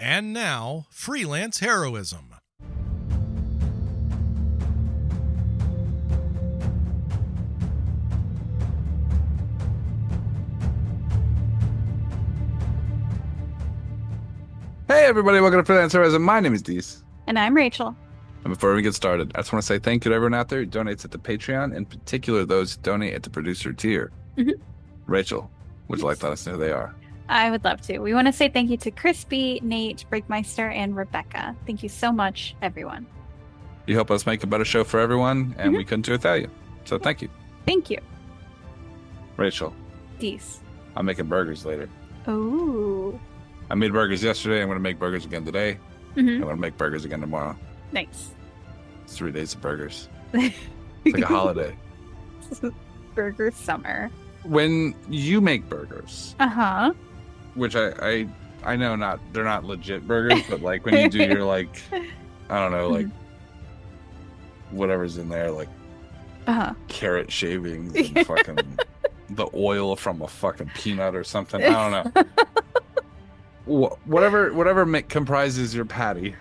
And now, freelance heroism. Hey everybody, welcome to Freelance Heroism. My name is Dees. And I'm Rachel. And before we get started, I just want to say thank you to everyone out there who donates at the Patreon, in particular those who donate at the producer tier. Mm-hmm. Rachel, would you like to let us know who they are? I would love to. We want to say thank you to Crispy, Nate, Brigmeister, and Rebecca. Thank you so much, everyone. You help us make a better show for everyone, and we couldn't do it without you. So thank you. Thank you. Rachel. Dees. I'm making burgers later. Ooh. I made burgers yesterday. I'm going to make burgers again today. I'm going to make burgers again tomorrow. Nice. It's 3 days of burgers. It's like a holiday. Burger summer. When you make burgers, which I know they're not legit burgers, but like when you do your like, I don't know, like whatever's in there, like carrot shavings and fucking the oil from a fucking peanut or something. I don't know. Whatever comprises your patty.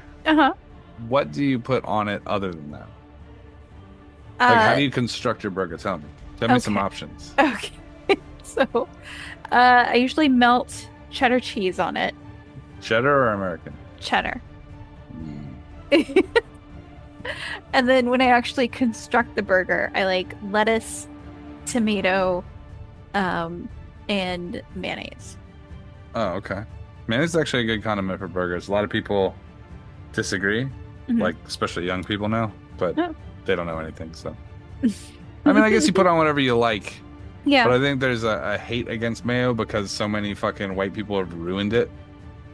What do you put on it other than that? Like, how do you construct your burger? Tell me. Tell me some options. Okay. So, I usually melt cheddar cheese on it. Cheddar or American? Cheddar. And then when I actually construct the burger, I like lettuce, tomato, and mayonnaise. Oh, okay. Mayonnaise is actually a good condiment for burgers. A lot of people disagree, like especially young people now, but they don't know anything. So, I mean, I guess you put on whatever you like. Yeah. But I think there's a hate against mayo because so many fucking white people have ruined it.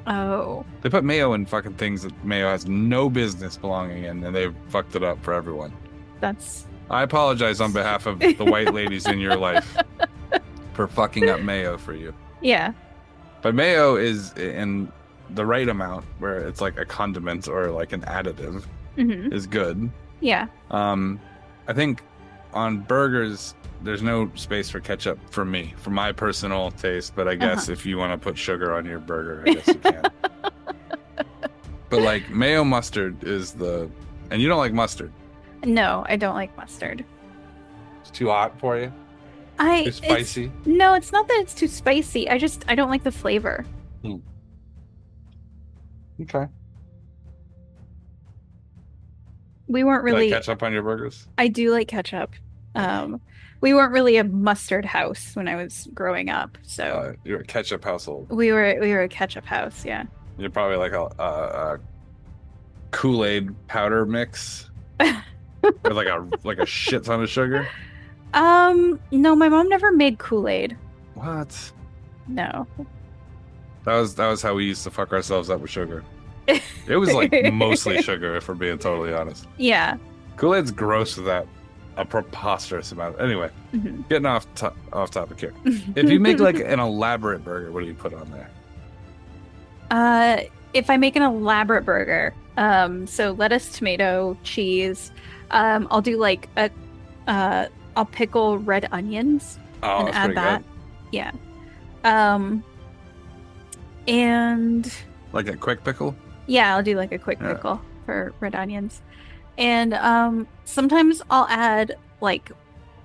Oh. They put mayo in fucking things that mayo has no business belonging in, and they've fucked it up for everyone. I apologize on behalf of the white ladies in your life for fucking up mayo for you. Yeah. But mayo is in the right amount, where it's like a condiment or like an additive, is good. Yeah. I think on burgers, there's no space for ketchup for me, for my personal taste, but I guess if you want to put sugar on your burger, I guess you can. But like mayo mustard is and you don't like mustard? No, I don't like mustard. It's too hot for you? Too spicy? No, it's not that it's too spicy. I don't like the flavor. Okay. We weren't really... You like ketchup on your burgers? I do like ketchup. We weren't really a mustard house when I was growing up, so... You're a ketchup household. We were a ketchup house, yeah. You're probably like a Kool-Aid powder mix with like a shit ton of sugar. No, my mom never made Kool-Aid. What? No. That was how we used to fuck ourselves up with sugar. It was like mostly sugar, if we're being totally honest. Yeah. Kool-Aid's gross without a preposterous amount. Anyway, getting off topic here. If you make like an elaborate burger, what do you put on there? If I make an elaborate burger, so lettuce, tomato, cheese, I'll do like I'll pickle red onions and add that. Good. Yeah. And like a quick pickle? Yeah, I'll do like a quick pickle for red onions. And sometimes I'll add like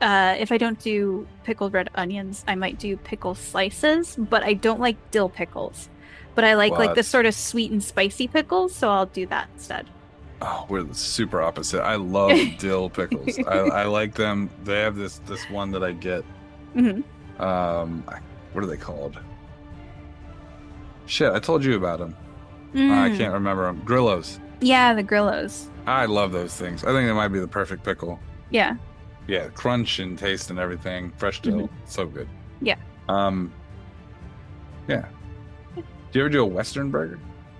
if I don't do pickled red onions, I might do pickle slices, but I don't like dill pickles. But I like the sort of sweet and spicy pickles, so I'll do that instead. Oh, we're the super opposite. I love dill pickles. I like them. They have this one that I get. What are they called? Shit, I told you about them. I can't remember them. Grillos. Yeah, the Grillos. I love those things. I think they might be the perfect pickle. Yeah. Yeah, crunch and taste and everything. Fresh dill. So good. Yeah. Yeah. Do you ever do a Western burger?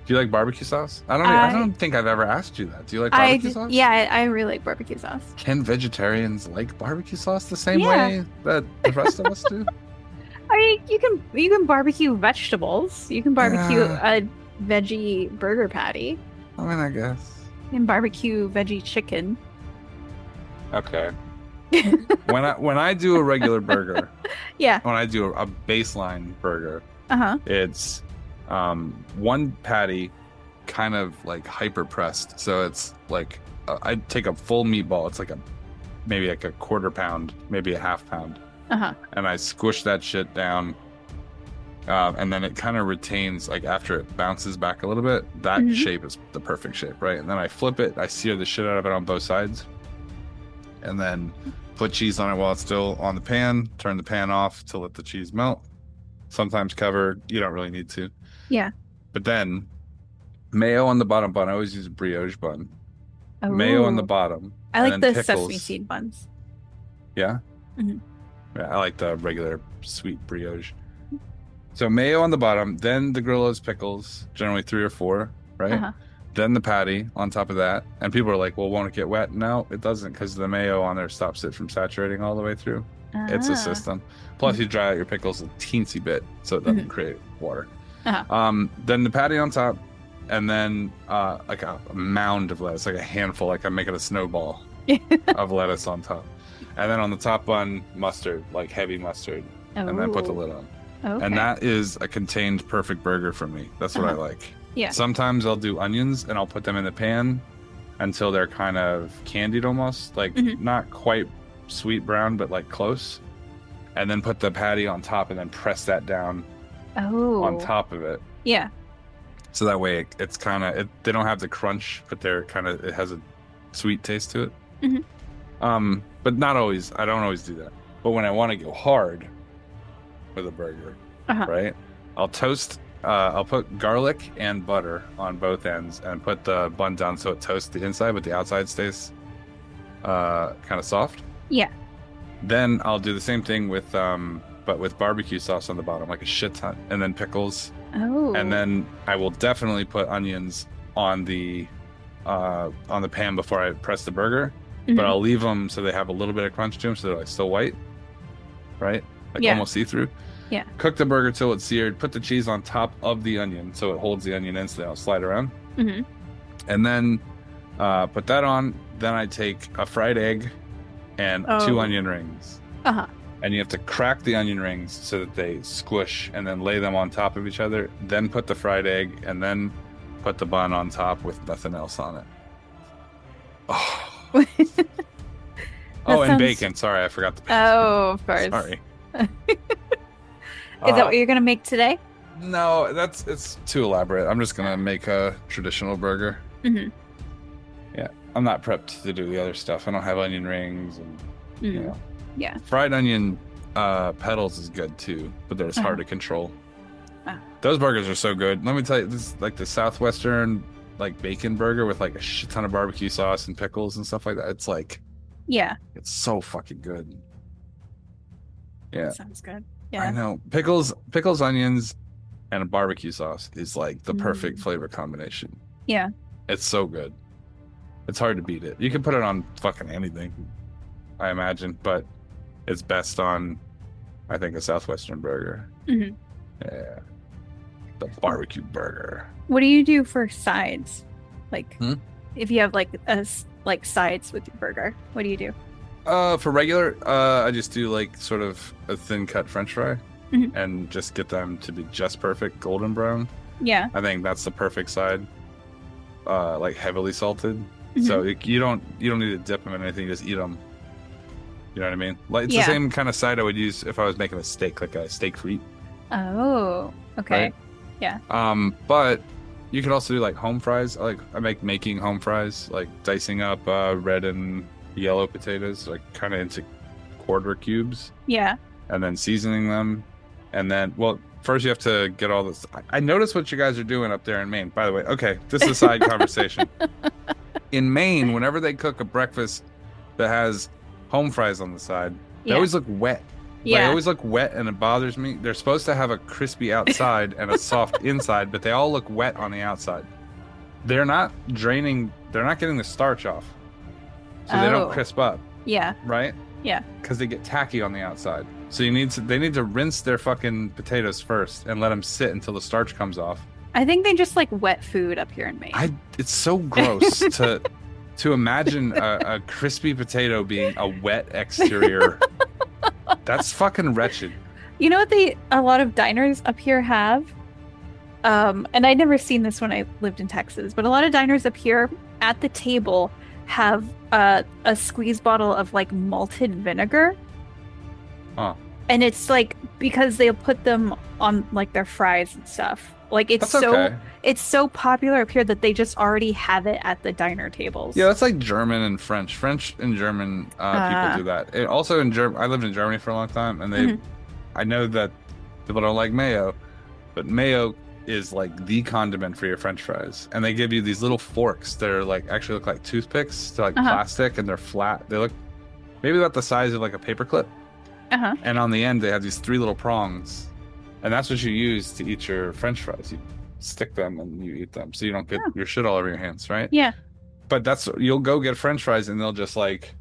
Do you like barbecue sauce? I don't think I've ever asked you that. Do you like barbecue sauce? Yeah, I really like barbecue sauce. Can vegetarians like barbecue sauce the same way that the rest of us do? I mean, you can barbecue vegetables. You can barbecue a veggie burger patty. I mean, I guess. You can barbecue veggie chicken. Okay. when I do a regular burger, yeah. When I do a baseline burger, it's one patty kind of like hyper pressed. So it's like I'd take a full meatball. It's like maybe like a quarter pound, maybe a half pound. And I squish that shit down. And then it kind of retains, like after it bounces back a little bit, that shape is the perfect shape, right? And then I flip it, I sear the shit out of it on both sides, and then put cheese on it while it's still on the pan, turn the pan off to let the cheese melt. Sometimes cover, you don't really need to. Yeah. But then mayo on the bottom bun. I always use a brioche bun. Oh. Mayo on the bottom. I like the pickles. sesame seed buns. Yeah? Yeah, I like the regular sweet brioche. So mayo on the bottom, then the Grillo's pickles, generally 3 or 4, right? Then the patty on top of that. And people are like, well, won't it get wet? No, it doesn't, because the mayo on there stops it from saturating all the way through. It's a system. Plus, you dry out your pickles a teensy bit so it doesn't create water. Then the patty on top, and then like a mound of lettuce, like a handful, like I'm making a snowball of lettuce on top. And then on the top bun, mustard, like heavy mustard, and then put the lid on. Okay. And that is a contained perfect burger for me. That's what I like. Yeah. Sometimes I'll do onions and I'll put them in the pan until they're kind of candied almost, like not quite sweet brown, but like close. And then put the patty on top and then press that down on top of it. Yeah. So that way it's kind of, they don't have the crunch, but they're kind of, it has a sweet taste to it. But not always. I don't always do that. But when I want to go hard with a burger, right? I'll toast, I'll put garlic and butter on both ends and put the bun down so it toasts the inside, but the outside stays kind of soft. Yeah. Then I'll do the same thing with, but with barbecue sauce on the bottom, like a shit ton, and then pickles. And then I will definitely put onions on the pan before I press the burger. But I'll leave them so they have a little bit of crunch to them, so they're like still white, right? Like almost see-through. Yeah. Cook the burger till it's seared. Put the cheese on top of the onion so it holds the onion in, so they'll slide around. And then put that on. Then I take a fried egg and 2 onion rings. And you have to crack the onion rings so that they squish, and then lay them on top of each other. Then put the fried egg, and then put the bun on top with nothing else on it. Oh. And bacon. Sorry, I forgot the bacon. Oh, of course. Sorry. Is that what you're gonna make today? No, it's too elaborate. I'm just gonna make a traditional burger. Yeah, I'm not prepped to do the other stuff. I don't have onion rings, and you know. Yeah. Fried onion petals is good too, but they're hard to control. Those burgers are so good. Let me tell you, this is like the Southwestern like bacon burger with like a shit ton of barbecue sauce and pickles and stuff like that. It's like, it's so fucking good. Yeah, sounds good. Yeah, I know. Pickles, onions, and a barbecue sauce is like the perfect flavor combination. Yeah, it's so good. It's hard to beat it. You can put it on fucking anything, I imagine, but it's best on, I think, a Southwestern burger. Yeah, the barbecue burger. What do you do for sides? Like, if you have like sides with your burger, what do you do? For regular, I just do like sort of a thin cut French fry, and just get them to be just perfect golden brown. Yeah, I think that's the perfect side. Like heavily salted, so you don't need to dip them in anything. Just eat them. You know what I mean? Like it's the same kind of side I would use if I was making a steak, like a steak frite. Oh, okay. Right? Yeah. But you could also do like home fries. I like making home fries, like dicing up red and yellow potatoes, like kind of into quarter cubes. Yeah. And then seasoning them, and then first you have to get all this. I noticed what you guys are doing up there in Maine. By the way, okay, this is a side conversation. In Maine, whenever they cook a breakfast that has home fries on the side, they always look wet. Yeah. They always look wet, and it bothers me. They're supposed to have a crispy outside and a soft inside, but they all look wet on the outside. They're not draining. They're not getting the starch off, so they don't crisp up. Yeah. Right? Yeah. Because they get tacky on the outside. So they need to rinse their fucking potatoes first and let them sit until the starch comes off. I think they just like wet food up here in Maine. It's so gross to imagine a crispy potato being a wet exterior. That's fucking wretched. You know what a lot of diners up here have? and I'd never seen this when I lived in Texas, but a lot of diners up here at the table have a squeeze bottle of like malted vinegar. Huh. And it's like because they'll put them on like their fries and stuff. Like it's it's so popular up here that they just already have it at the diner tables. Yeah, that's like German and French. French and German people do that. Also in I lived in Germany for a long time, and I know that people don't like mayo, but mayo is like the condiment for your French fries. And they give you these little forks that are like actually look like toothpicks. They're like plastic and they're flat. They look maybe about the size of like a paperclip. And on the end they have these 3 little prongs. And that's what you use to eat your French fries. You stick them and you eat them, so you don't get your shit all over your hands, right? Yeah. But you'll go get French fries and they'll just like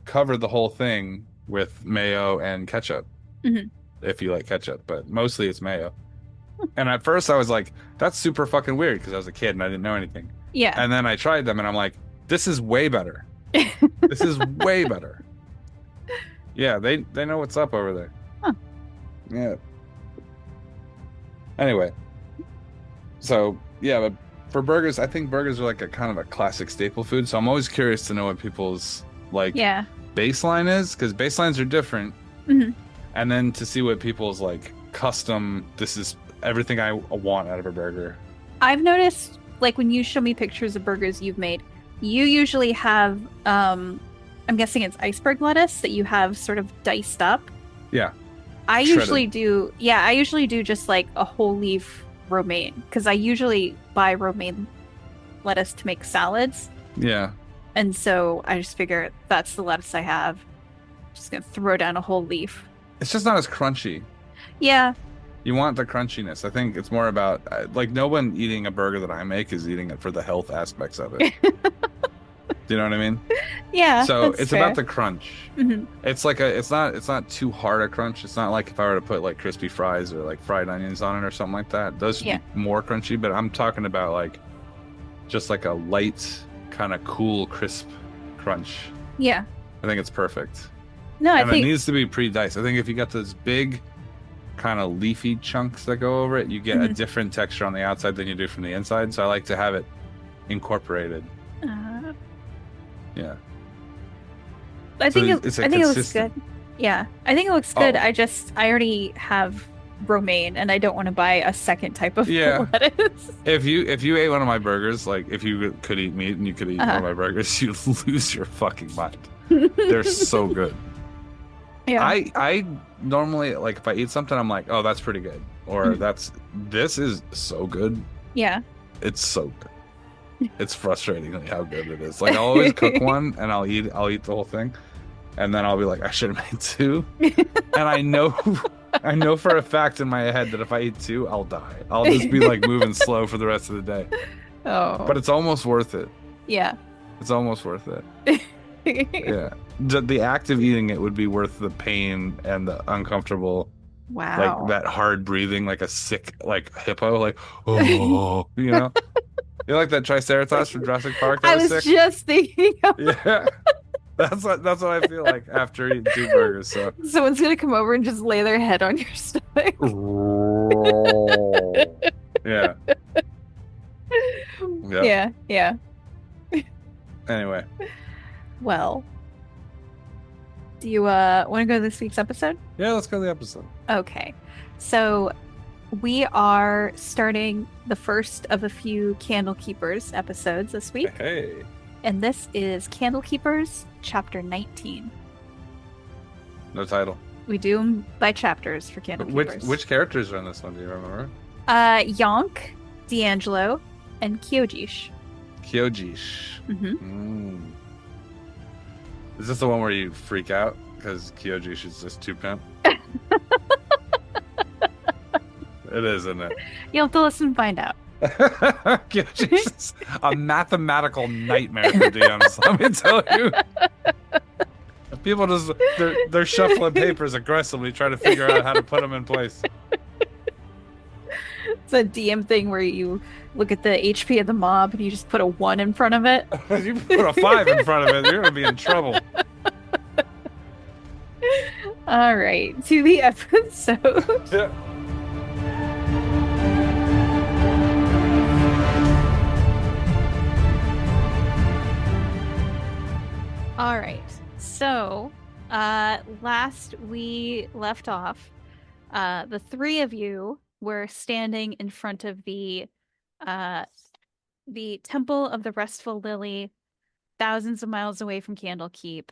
cover the whole thing with mayo and ketchup, if you like ketchup. But mostly it's mayo. And at first I was like, that's super fucking weird because I was a kid and I didn't know anything. Yeah. And then I tried them and I'm like, this is way better. This is way better. Yeah, they know what's up over there. Huh. Yeah. Anyway, so yeah, but for burgers, I think burgers are like a kind of a classic staple food. So I'm always curious to know what people's like baseline is, because baselines are different. And then to see what people's like custom, this is everything I want out of a burger. I've noticed like when you show me pictures of burgers you've made, you usually have I'm guessing it's iceberg lettuce that you have sort of diced up. Yeah. I usually do just like a whole leaf romaine, because I usually buy romaine lettuce to make salads. Yeah. And so I just figure that's the lettuce I have. I'm just going to throw down a whole leaf. It's just not as crunchy. Yeah. You want the crunchiness. I think it's more about like no one eating a burger that I make is eating it for the health aspects of it. Do you know what I mean? Yeah. So it's fair. About the crunch. It's like it's not too hard a crunch. It's not like if I were to put like crispy fries or like fried onions on it or something like that. Those should be more crunchy, but I'm talking about like just like a light, kind of cool, crisp crunch. Yeah. I think it's perfect. No, I think it needs to be pre-diced. I think if you got those big kind of leafy chunks that go over it, you get a different texture on the outside than you do from the inside. So I like to have it incorporated. Yeah. I think it looks good. Yeah. I think it looks good. I already have romaine and I don't want to buy a second type of lettuce. If you ate one of my burgers, like if you could eat meat and you could eat one of my burgers, you'd lose your fucking mind. They're so good. Yeah. I normally, like, if I eat something, I'm like, oh, that's pretty good. Or this is so good. Yeah. It's so good. It's frustrating how good it is. Like, I'll always cook one and I'll eat the whole thing. And then I'll be like, I should have made 2. And I know for a fact in my head that if I eat 2, I'll die. I'll just be like moving slow for the rest of the day. Oh. But it's almost worth it. Yeah. It's almost worth it. Yeah. The act of eating it would be worth the pain and the uncomfortable, like that hard breathing, like a sick, like hippo, like, oh, you know? You like that Triceratops from Jurassic Park? I was just thinking of Yeah. That's what I feel like after eating 2 burgers. So someone's gonna come over and just lay their head on your stomach. Yeah. Yep. Yeah. Anyway. Well, do you want to go to this week's episode? Yeah, let's go to the episode. Okay. So we are starting the first of a few Candlekeepers episodes this week. Hey. And this is Candlekeepers, Chapter 19. No title. We do them by chapters for Candlekeepers. Which characters are in this one? Do you remember? Yonk, D'Angelo, and Kyojish. Kyojish. Mm-hmm. Is this the one where you freak out because Kyojish is just too pimp? It is, isn't it? You'll have to listen and find out. Kyojish is a mathematical nightmare for DMs. Let me tell you. People just they're shuffling papers aggressively, trying to figure out how to put them in place. It's a DM thing where you look at the HP of the mob and you just put a 1 in front of it. You put a 5 in front of it, you're gonna be in trouble. All right, to the episode. Yeah. All right. So, last we left off, the three of you were standing in front of uh, the Temple of the Restful Lily, thousands of miles away from Candlekeep.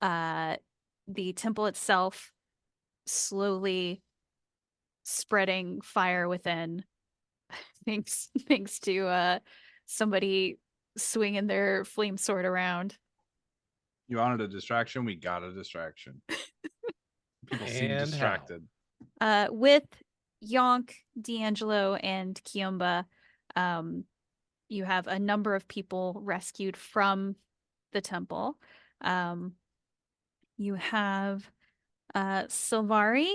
The temple itself slowly spreading fire within, thanks to somebody swinging their flame sword around. You wanted a distraction? We got a distraction. People seem distracted. With Yonk, D'Angelo, and Kiomba, you have a number of people rescued from the temple. You have Silvari,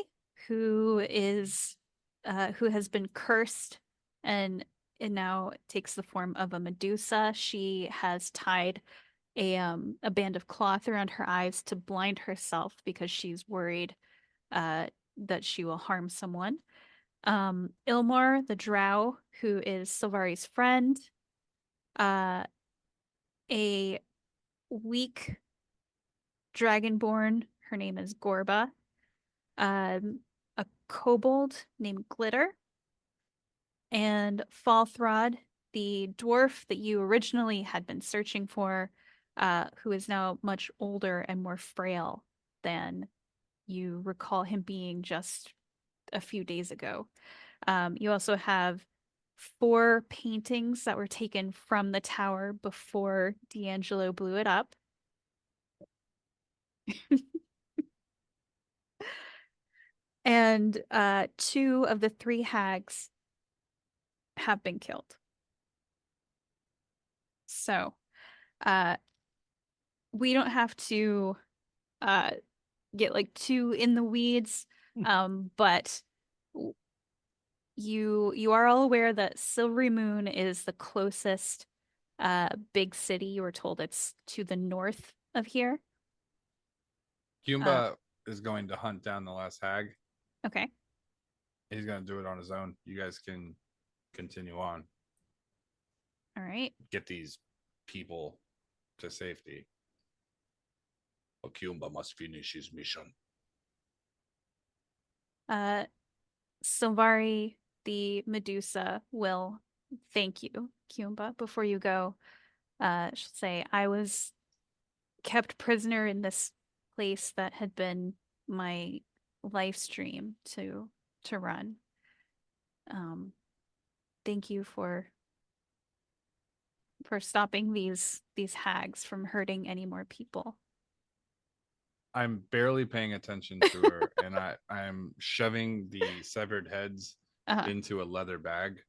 who has been cursed and it now takes the form of a Medusa. She has tied a band of cloth around her eyes to blind herself because she's worried that she will harm someone. Ilmar, the drow, who is Silvari's friend. A weak dragonborn, her name is Gorba. A kobold named Glitter. And Falthrod, the dwarf that you originally had been searching for, who is now much older and more frail than you recall him being just a few days ago. You also have 4 paintings that were taken from the tower before D'Angelo blew it up. And 2 of the 3 hags have been killed. So we don't have to get like too in the weeds, but you are all aware that Silverymoon is the closest big city. You were told it's to the north of here. Kiomba is going to hunt down the last hag. Okay. He's going to do it on his own. You guys can continue on. All right. Get these people to safety. But Kiomba must finish his mission. Silvari, the Medusa, will thank you, Kiomba, before you go. She'll say, I was kept prisoner in this place that had been my life stream to run. Thank you for stopping these hags from hurting any more people. I'm barely paying attention to her, and I'm shoving the severed heads into a leather bag,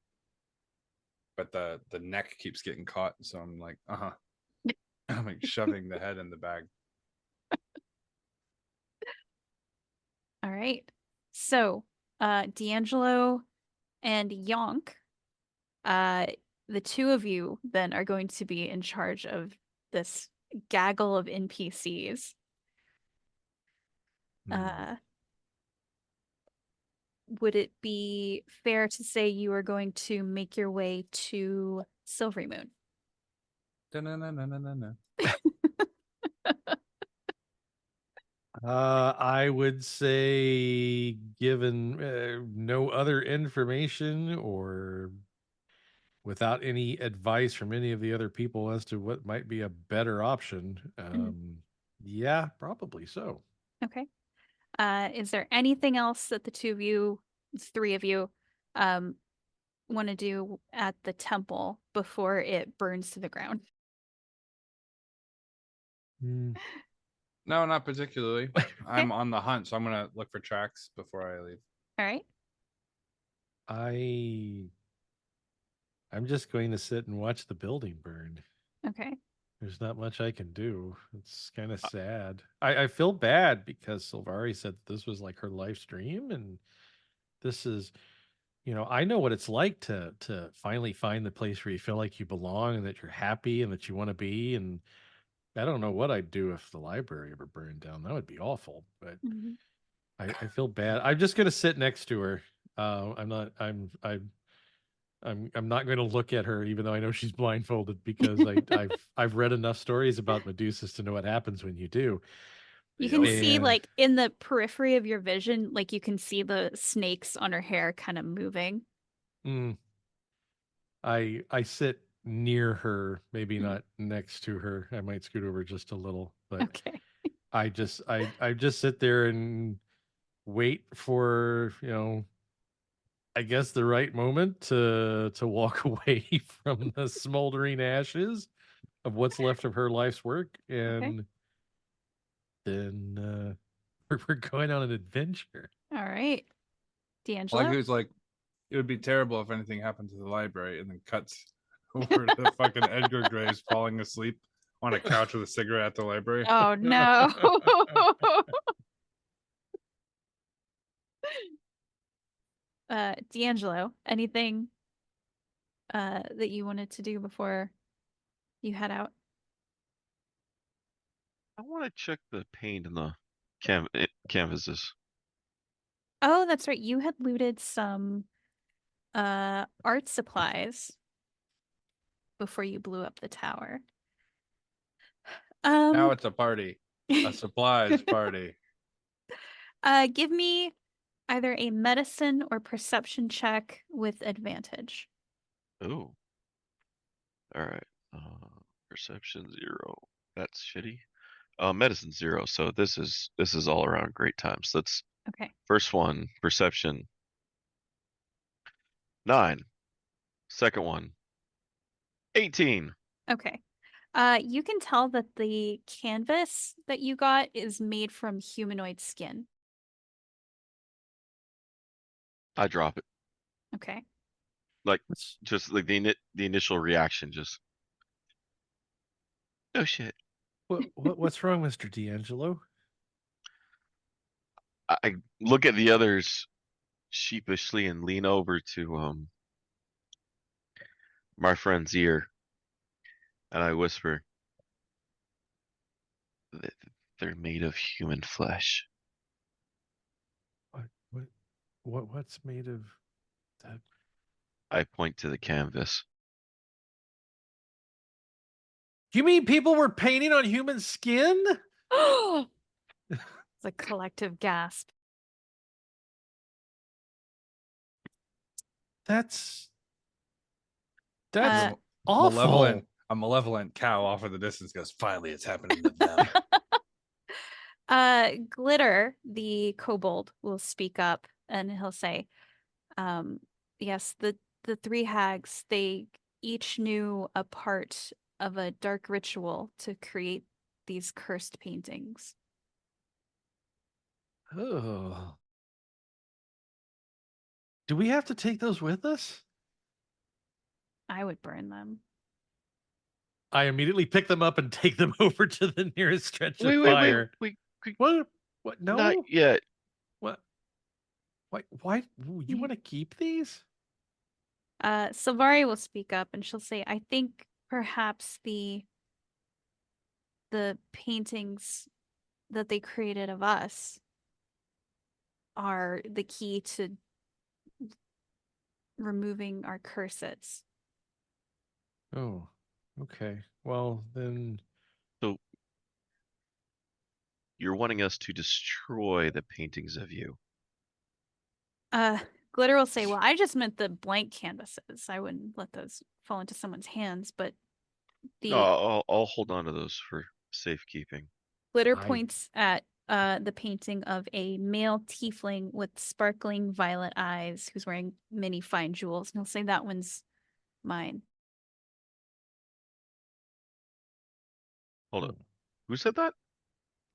but the neck keeps getting caught, so I'm like, I'm like shoving the head in the bag. All right. So, D'Angelo and Yonk, the 2 of you then are going to be in charge of this gaggle of NPCs. Would it be fair to say you are going to make your way to Silverymoon? I would say, given no other information or without any advice from any of the other people as to what might be a better option, yeah, probably so. Okay. Is there anything else that the 2 of you, 3 of you, want to do at the temple before it burns to the ground? No, not particularly. I'm on the hunt, so I'm gonna look for tracks before I leave. All right. I'm just going to sit and watch the building burn. Okay. There's not much I can do. It's kind of sad. I feel bad because Silvari said this was like her live stream, and this is, I know what it's like to finally find the place where you feel like you belong and that you're happy and that you want to be. And I don't know what I'd do if the library ever burned down. That would be awful. But I feel bad. I'm just gonna sit next to her. I'm not. I'm I'm not going to look at her, even though I know she's blindfolded, because I've read enough stories about Medusas to know what happens when you do. You can see, And like, in the periphery of your vision, like, you can see the snakes on her hair kind of moving. I sit near her, maybe Mhm. not next to her. I might scoot over just a little, but Okay. I just sit there and wait for, I guess the right moment to walk away from the smoldering ashes of what's left of her life's work, Okay. and then we're going on an adventure. All right. Like D'Angelo? he was like, it would be terrible if anything happened to the library, and then cuts over to fucking Edgar Graves falling asleep on a couch with a cigarette at the library. Oh, no. D'Angelo, anything that you wanted to do before you head out? I want to check the paint in the canvases. Oh, that's right. You had looted some art supplies before you blew up the tower. Now it's a party, a supplies party. Give me either a medicine or perception check with advantage. Oh. All right. Perception 0. That's shitty. Medicine 0. So this is all around great times. Let's Okay. first one, perception 9. Second one, 18. Okay. You can tell that the canvas that you got is made from humanoid skin. I drop it. Okay. Like just like the initial reaction, just oh shit. What's wrong, Mr. D'Angelo? I look at the others sheepishly and lean over to my friend's ear, and I whisper, "They're made of human flesh." What's made of that? I point to the canvas. You mean people were painting on human skin? It's a collective gasp. That's Uh, awful. A malevolent cow off in the distance goes, finally it's happening to them. Glitter, the kobold, will speak up and he'll say, yes, the three hags, they each knew a part of a dark ritual to create these cursed paintings. Oh. Do we have to take those with us? I would burn them. I immediately pick them up and take them over to the nearest stretch of Wait, fire. What? No. Not yet. What? Why? You want to keep these? Silvari will speak up and she'll say, I think perhaps the paintings that they created of us are the key to removing our curses. Oh, okay. Well, then. So you're wanting us to destroy the paintings of you? Glitter will say, well, I just meant the blank canvases. I wouldn't let those fall into someone's hands, but No, I'll hold on to those for safekeeping. Glitter points at the painting of a male tiefling with sparkling violet eyes who's wearing many fine jewels, and he'll say that one's mine. Hold on. Who said that?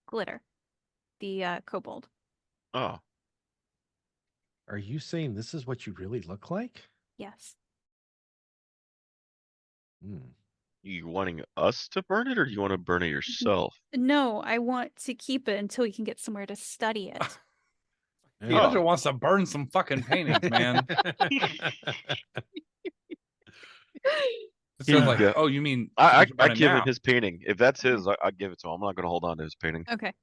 Glitter, the kobold. Oh. Are you saying this is what you really look like? Yes. You wanting us to burn it, or do you want to burn it yourself? No, I want to keep it until we can get somewhere to study it. D'Angelo wants to burn some fucking paintings, man. So like, oh, you mean I give him his painting. If that's his, I give it to him. I'm not going to hold on to his painting. Okay.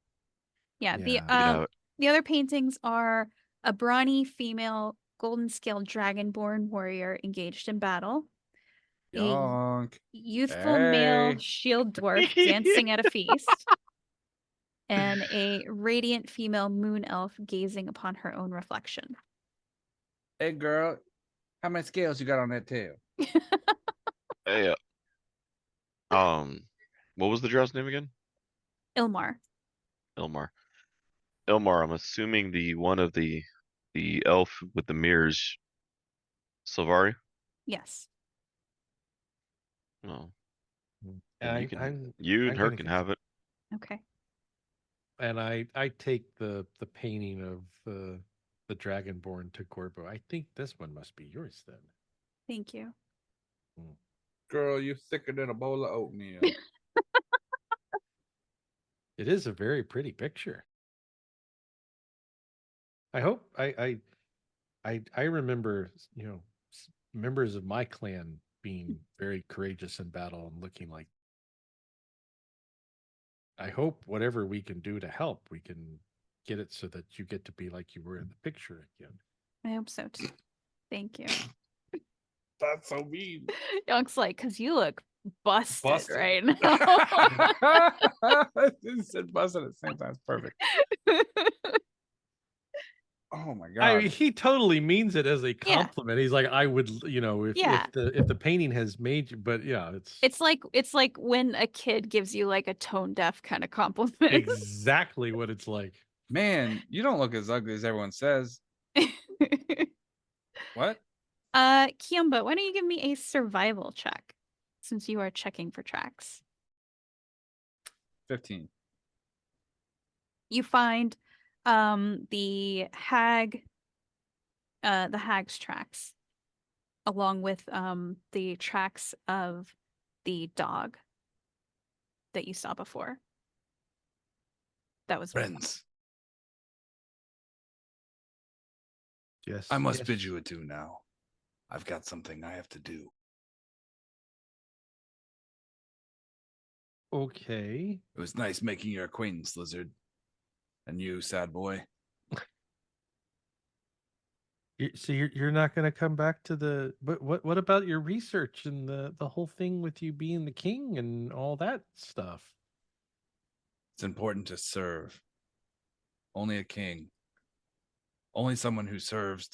Yeah. The The other paintings are a brawny female golden scale dragonborn warrior engaged in battle. A Yonk. youthful male Hey. shield dwarf dancing at a feast. And a radiant female moon elf gazing upon her own reflection. Hey, girl. How many scales you got on that tail? Hey, what was the drow's name again? Ilmar. Ilmar. Ilmar, I'm assuming the elf with the mirrors, Silvari. Yes. Oh, And then I'm you and her gonna can have it. Okay. and I take the painting of the dragonborn to Corbo. I think this one must be yours then. Thank you. Girl, you thicker than a bowl of oatmeal. It is a very pretty picture. I hope I remember, members of my clan being very courageous in battle and looking like. I hope whatever we can do to help, we can get it so that you get to be like you were in the picture again. I hope so too. Thank you. That's so mean. Young's like, because you look busted right now. You said busted at the same time. It's perfect. Oh my god. I mean, he totally means it as a compliment. He's like, I would, if the painting has made you, but yeah, it's like when a kid gives you like a tone deaf kind of compliment. Exactly what it's like. Man, you don't look as ugly as everyone says. What? Kiamba, why don't you give me a survival check since you are checking for tracks? 15. You find the hag's tracks along with the tracks of the dog that you saw before. That was Friends. Yes. I must bid you adieu now. I've got something I have to do. Okay. It was nice making your acquaintance, Lizard. And you, sad boy. So you're not going to come back to the. But what about your research and the whole thing with you being the king and all that stuff? It's important to serve. Only a king. Only someone who serves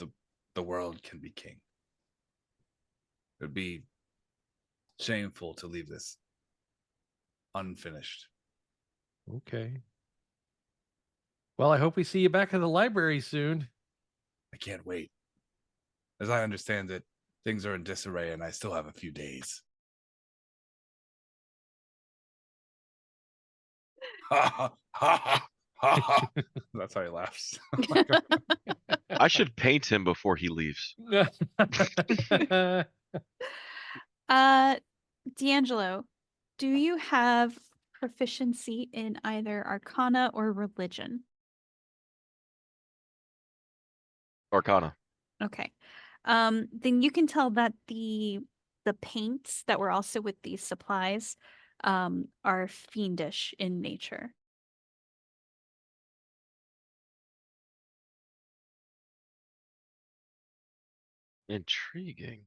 the world can be king. It would be shameful to leave this unfinished. Okay. Well, I hope we see you back at the library soon. I can't wait. As I understand it, things are in disarray and I still have a few days. Ha ha ha ha. That's how he laughs. I should paint him before he leaves. D'Angelo, do you have proficiency in either Arcana or Religion? Arcana. Okay. Then you can tell that the paints that were also with these supplies are fiendish in nature. Intriguing.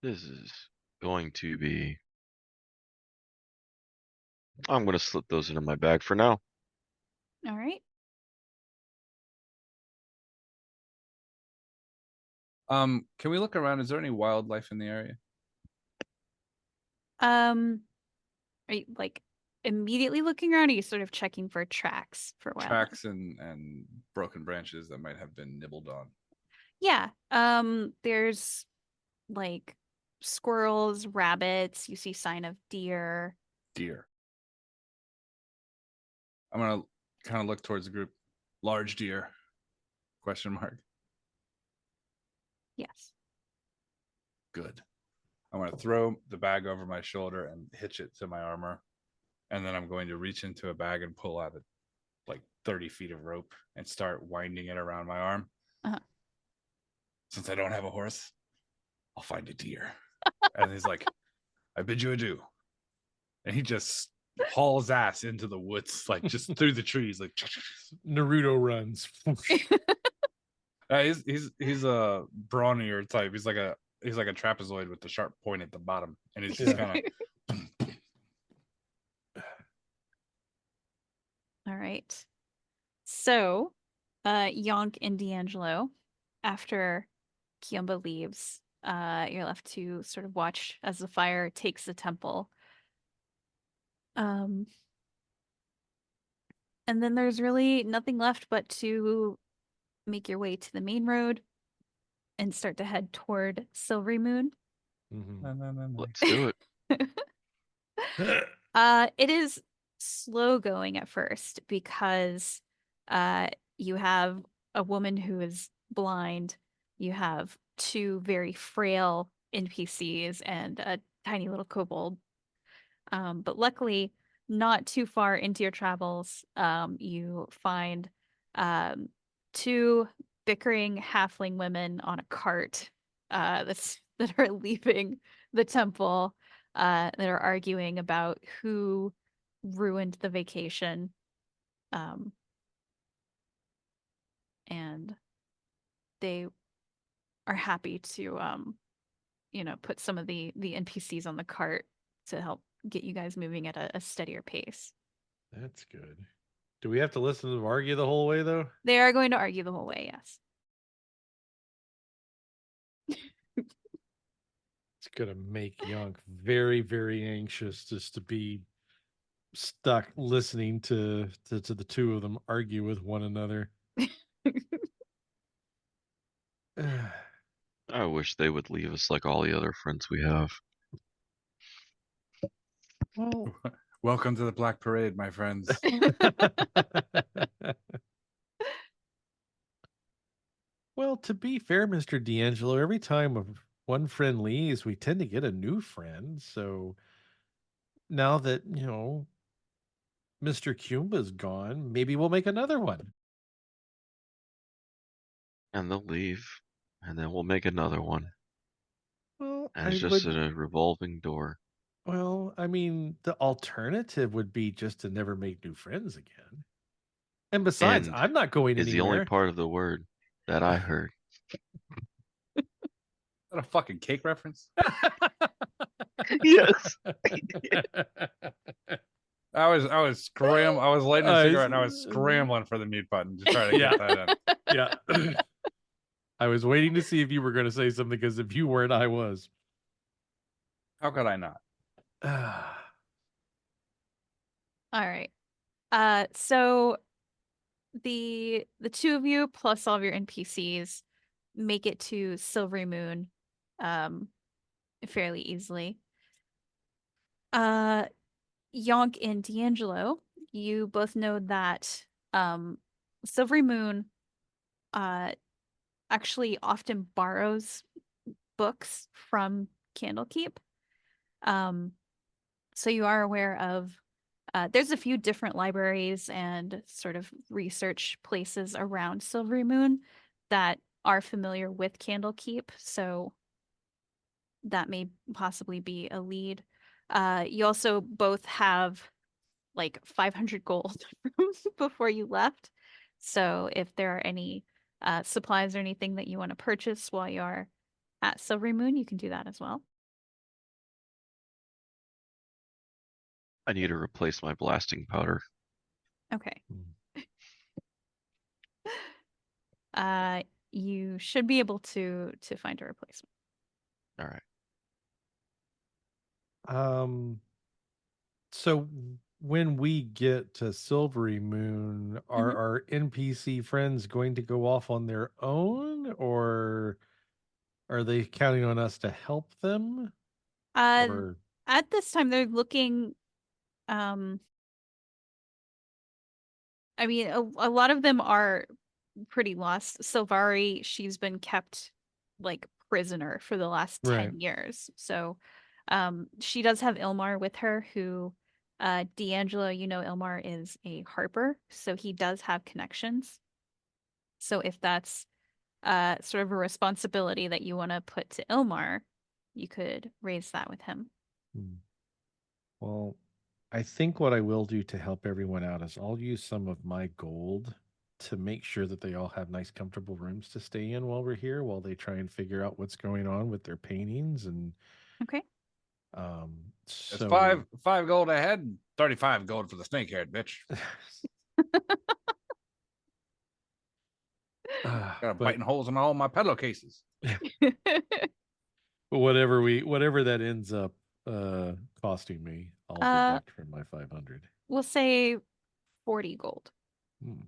This is going to be. I'm going to slip those into my bag for now. All right. Can we look around? Is there any wildlife in the area? Are you like immediately looking around, or are you sort of checking for tracks for wildlife? Tracks and broken branches that might have been nibbled on. Yeah. There's like squirrels, rabbits, you see sign of deer. Deer. I'm gonna kind of look towards the group. Large deer? Question mark. Yes. Good. I'm going to throw the bag over my shoulder and hitch it to my armor. And then I'm going to reach into a bag and pull out like 30 feet of rope and start winding it around my arm. Uh-huh. Since I don't have a horse, I'll find a deer. And he's like, I bid you adieu. And he just hauls ass into the woods, like just through the trees, like Naruto runs. he's a brawnier type. He's like a trapezoid with the sharp point at the bottom, and he's just kind of. All right. So, Yonk and D'Angelo, after Kiumba leaves, you're left to sort of watch as the fire takes the temple. And then there's really nothing left but to make your way to the main road and start to head toward Silverymoon. Let's do it. It is slow going at first because you have a woman who is blind, you have two very frail NPCs and a tiny little kobold. But luckily, not too far into your travels, you find two bickering halfling women on a cart that are leaving the temple, that are arguing about who ruined the vacation. And they are happy to put some of the NPCs on the cart to help get you guys moving at a steadier pace. That's good. Do we have to listen to them argue the whole way, though? They are going to argue the whole way, yes. It's going to make Yonk very, very anxious just to be stuck listening to the two of them argue with one another. I wish they would leave us like all the other friends we have. Well, welcome to the Black Parade, my friends. Well, to be fair, Mr. D'Angelo, every time one friend leaves, we tend to get a new friend. So now that, Mr. Cumba's gone, maybe we'll make another one. And they'll leave, and then we'll make another one. Well, and it's just a revolving door. Well, I mean, the alternative would be just to never make new friends again. And besides, And I'm not going is anywhere. the only part of the word that I heard. Is that a fucking cake reference? Yes. I was lighting a cigarette and I was scrambling for the mute button to try to get that in. Yeah. I was waiting to see if you were going to say something, because if you weren't, I was. How could I not? All right. So the two of you plus all of your NPCs make it to Silverymoon fairly easily. Yonk and D'Angelo, you both know that Silverymoon actually often borrows books from Candlekeep. So you are aware of there's a few different libraries and sort of research places around Silverymoon that are familiar with Candlekeep, so that may possibly be a lead. You also both have like 500 gold before you left, so if there are any supplies or anything that you want to purchase while you are at Silverymoon, you can do that as well. I need to replace my blasting powder. Okay. You should be able to find a replacement. All right. So when we get to Silverymoon, are our NPC friends going to go off on their own, or are they counting on us to help them? At this time, they're looking. I mean, a lot of them are pretty lost. Silvari, she's been kept like prisoner for the last 10 years. So she does have Ilmar with her, who D'Angelo, Ilmar is a harper, so he does have connections. So if that's sort of a responsibility that you want to put to Ilmar, you could raise that with him. Well, I think what I will do to help everyone out is I'll use some of my gold to make sure that they all have nice, comfortable rooms to stay in while we're here, while they try and figure out what's going on with their paintings. And Okay. It's so five gold ahead, 35 gold for the snake haired bitch. Got biting holes in all my pillowcases. whatever that ends up costing me, I'll deduct from my 500. We'll say 40 gold Hmm.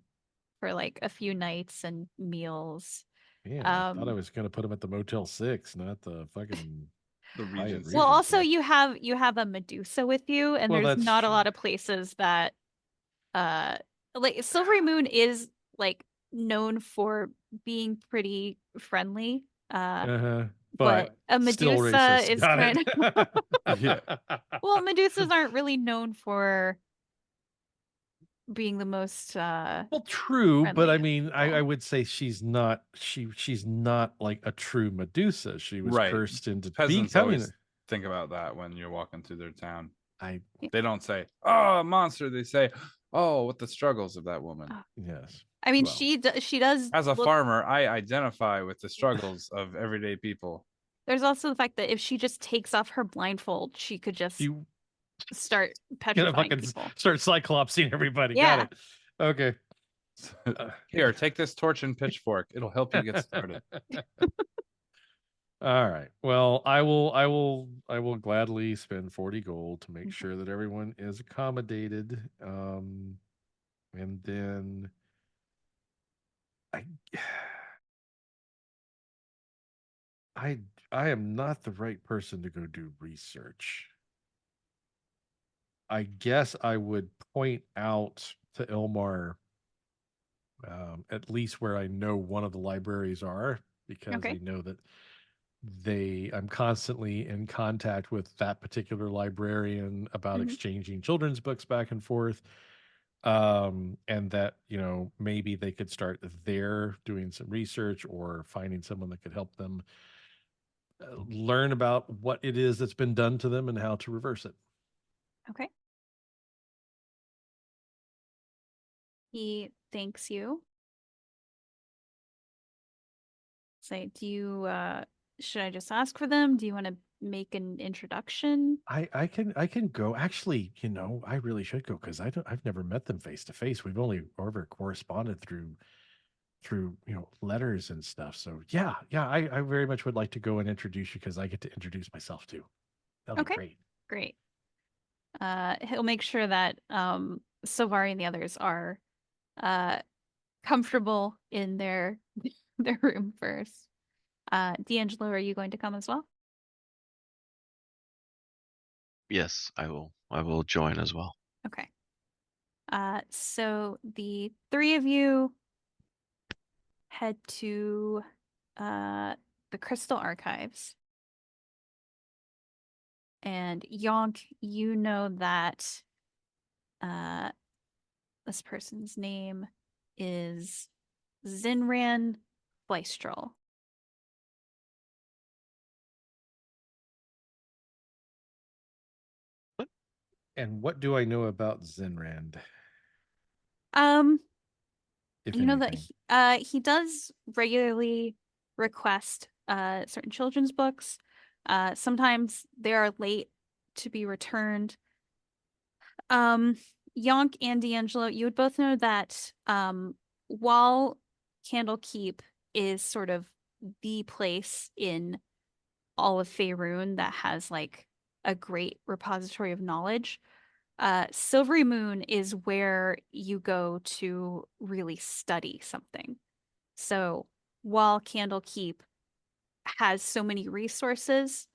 for like a few nights and meals. Man, I thought I was going to put them at the Motel 6, not the fucking the Regency. Well, also you have a Medusa with you, and Well, there's that's not true. a lot of places that like Silverymoon is like known for being pretty friendly. But a Medusa is kind of Yeah. well, Medusas aren't really known for being the most well, true, but friendly I of mean, I people. would say she's not like a true Medusa. She was Right. cursed into Peasants becoming. always think about that when you're walking through their town. Yeah. They don't say, "Oh, a monster." They say, "Oh, what the struggles of that woman." Yes. I mean, she does. As a farmer, I identify with the struggles of everyday people. There's also the fact that if she just takes off her blindfold, she could just start petrifying people. Start cyclopsing everybody. Yeah. Got it. Okay. Here, take this torch and pitchfork. It'll help you get started. All right. Well, I will gladly spend 40 gold to make sure that everyone is accommodated. And then I am not the right person to go do research. I guess I would point out to Ilmar at least where I know one of the libraries are, because I know that I'm constantly in contact with that particular librarian about exchanging children's books back and forth. And that, maybe they could start there doing some research or finding someone that could help them learn about what it is that's been done to them and how to reverse it. Okay. He thanks you. Say, do you should I just ask for them? Do you want to make an introduction? I can go. Actually, I really should go, because I've never met them face to face. We've only ever corresponded through letters and stuff. So yeah, I very much would like to go and introduce you, because I get to introduce myself too. That'll be great. Great. He'll make sure that Silvari and the others are comfortable in their room first. D'Angelo, are you going to come as well? Yes, I will join as well. Okay. So the three of you head to the Crystal Archives. And Yonk, you know that this person's name is Zinran Fleistrel. And what do I know about Zinrand? If you know anything? that he does regularly request certain children's books. Sometimes they are late to be returned. Yonk and D'Angelo, you would both know that while Candlekeep is sort of the place in all of Faerun that has like a great repository of knowledge, Silverymoon is where you go to really study something. So while Candlekeep has so many resources,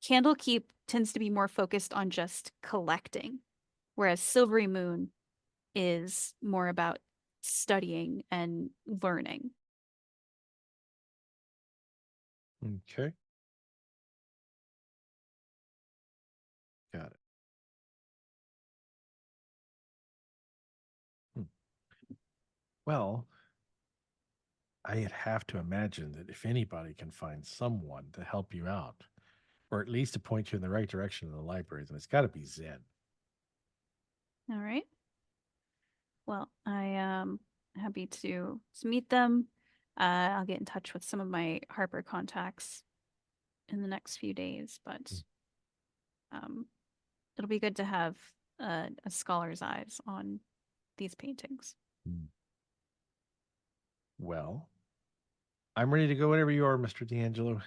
Candlekeep tends to be more focused on just collecting, whereas Silverymoon is more about studying and learning. Okay. Got it. Well, I'd have to imagine that if anybody can find someone to help you out, or at least to point you in the right direction of the library, then it's got to be Zen. All right. Well, I am happy to meet them. I'll get in touch with some of my Harper contacts in the next few days, but it'll be good to have a scholar's eyes on these paintings. Well, I'm ready to go whenever you are, Mr. D'Angelo.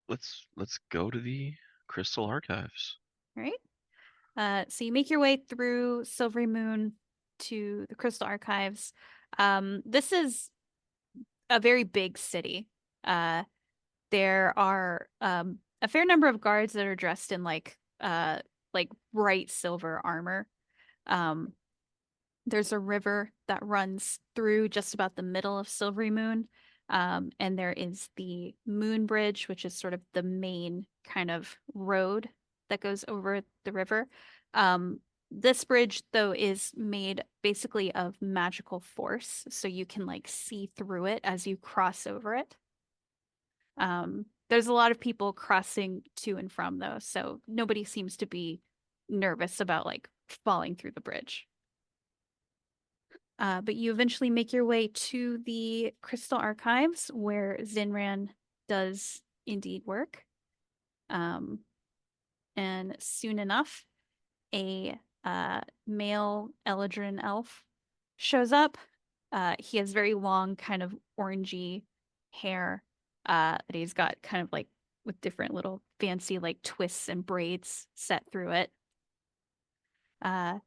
Let's go to the Crystal Archives. All right. So you make your way through Silverymoon to the Crystal Archives. This is a very big city. There are a fair number of guards that are dressed in like bright silver armor. There's a river that runs through just about the middle of Silverymoon. And there is the Moon Bridge, which is sort of the main kind of road that goes over the river. This bridge, though, is made basically of magical force, so you can like see through it as you cross over it. There's a lot of people crossing to and from, though, so nobody seems to be nervous about like falling through the bridge. But you eventually make your way to the Crystal Archives, where Zinran does indeed work. And soon enough, a male Eladrin elf shows up. He has very long, kind of orangey hair that he's got kind of like with different little fancy like twists and braids set through it. And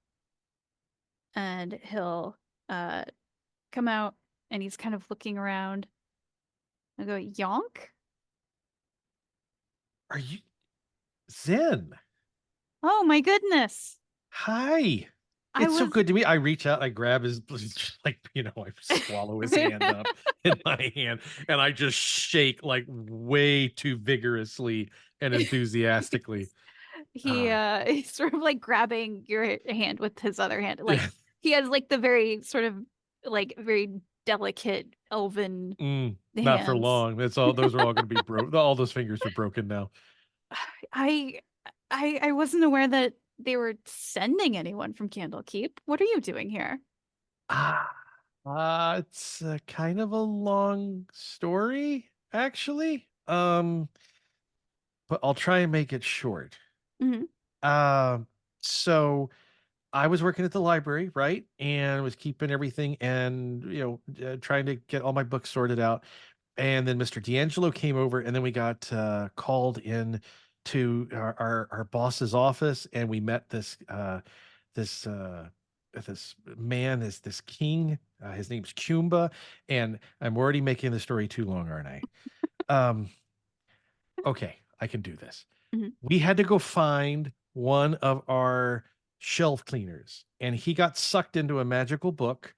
he'll come out and he's kind of looking around. I go, Yonk? Are you Zen? Oh my goodness. Hi. It's so good to me. I reach out, I grab his, like, I swallow his hand up in my hand, and I just shake like way too vigorously and enthusiastically. He's sort of like grabbing your hand with his other hand. Like he has like the very sort of like very delicate elven not for hands. long. Those are all gonna be broke. All those fingers are broken now. I wasn't aware that they were sending anyone from Candlekeep. What are you doing here? It's kind of a long story, actually. But I'll try and make it short. So I was working at the library, right? And was keeping everything and, trying to get all my books sorted out. And then Mr. D'Angelo came over, and then we got called in to our boss's office, and we met this this man, this king. His name's Kumba, and I'm already making the story too long, aren't I? Okay, I can do this. We had to go find one of our shelf cleaners, and he got sucked into a magical book,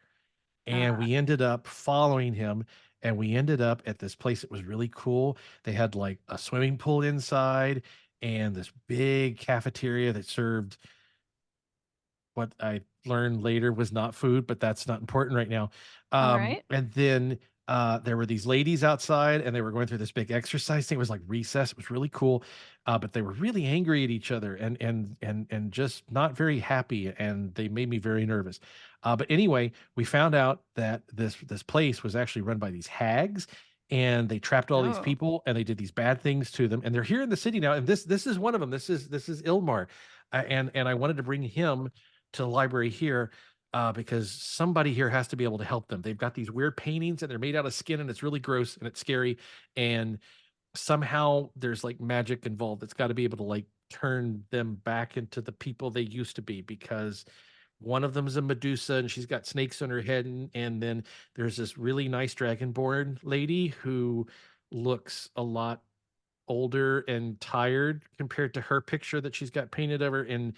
and we ended up following him, and we ended up at this place that was really cool. They had like a swimming pool inside and this big cafeteria that served what I learned later was not food, but that's not important right now. All right. And then there were these ladies outside, and they were going through this big exercise thing. It was like recess. It was really cool, but they were really angry at each other and just not very happy, and they made me very nervous. But anyway, we found out that this place was actually run by these hags, and they trapped all these people, and they did these bad things to them. And they're here in the city now, and this is one of them. This is Ilmar, and I wanted to bring him to the library here because somebody here has to be able to help them. They've got these weird paintings, and they're made out of skin, and it's really gross and it's scary. And somehow there's like magic involved. It's got to be able to like turn them back into the people they used to be, because one of them is a Medusa, and she's got snakes on her head. And then there's this really nice dragonborn lady who looks a lot older and tired compared to her picture that she's got painted of her. And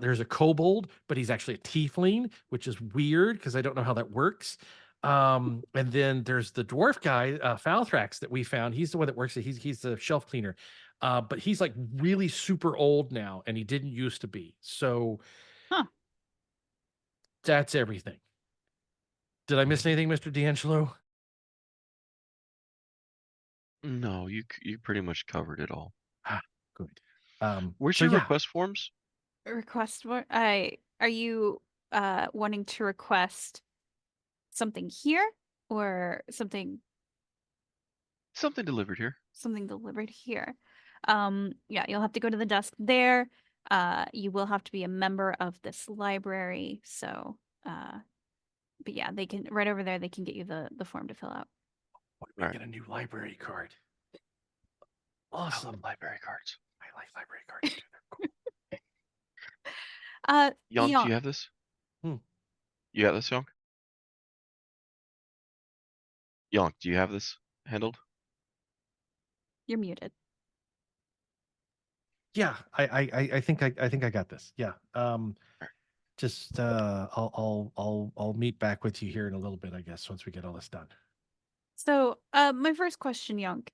there's a kobold, but he's actually a tiefling, which is weird because I don't know how that works. And then there's the dwarf guy, Falthrax, that we found. He's the one that works. He's the shelf cleaner, but he's like really super old now, and he didn't used to be. So, that's everything. Did I miss anything, Mr. D'Angelo? No, you pretty much covered it all. Good. Where's so your yeah. request forms? Request more? Are you wanting to request something here or something delivered here. something delivered here? Yeah, you'll have to go to the desk there. You will have to be a member of this library. So, but yeah, they can right over there. They can get you the form to fill out. What do we get a new library card? Awesome. Library cards. I like library cards too. They're cool. Young, Yeah, do you have this? Hmm. You got this, Young? Young, do you have this handled? you're muted. Yeah, I think I think I got this. Yeah. Just I'll meet back with you here in a little bit, I guess, once we get all this done. So, my first question, Young,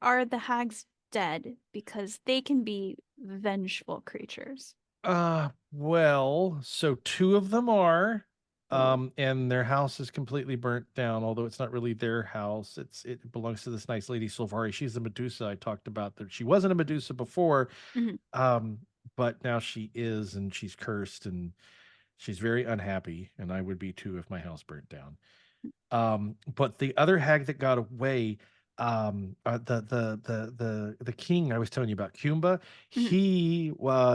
are the hags dead? Because they can be vengeful creatures. Well, so two of them are, Oh. and their house is completely burnt down, although it's not really their house. It belongs to this nice lady, Silvari. She's the Medusa I talked about. That she wasn't a Medusa before, Mhm. but now she is, and she's cursed, and she's very unhappy, and I would be too if my house burnt down. But the other hag that got away, the king I was telling you about, Kumba, Mhm. he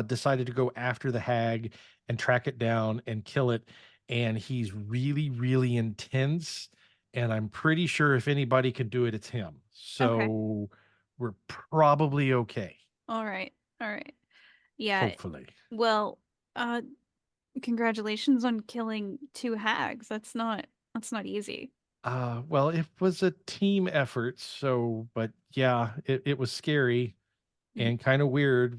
decided to go after the hag and track it down and kill it. And he's really, really intense. And I'm pretty sure if anybody can do it, it's him. Okay. So we're probably okay. All right. All right. Yeah. Hopefully. Well, uh, congratulations on killing two hags. That's not easy. Well, it was a team effort, so but yeah, it was scary Mhm. and kind of weird.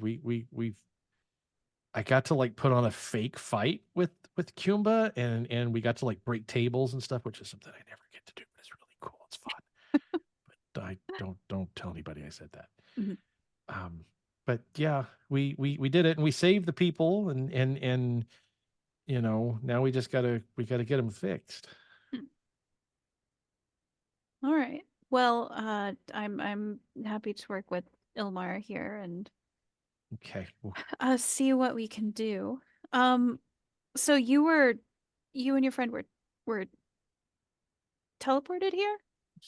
I got to like put on a fake fight with Kumba, and we got to like break tables and stuff, which is something I never get to do, but it's really cool. It's fun. But I don't tell anybody I said that. Mhm. Um, but yeah, we did it, and we saved the people, and you know, now we gotta get them fixed. Mm. All right. Well, I'm happy to work with Ilmar here and Okay. Well, see what we can do. Um, so you and your friend were teleported here?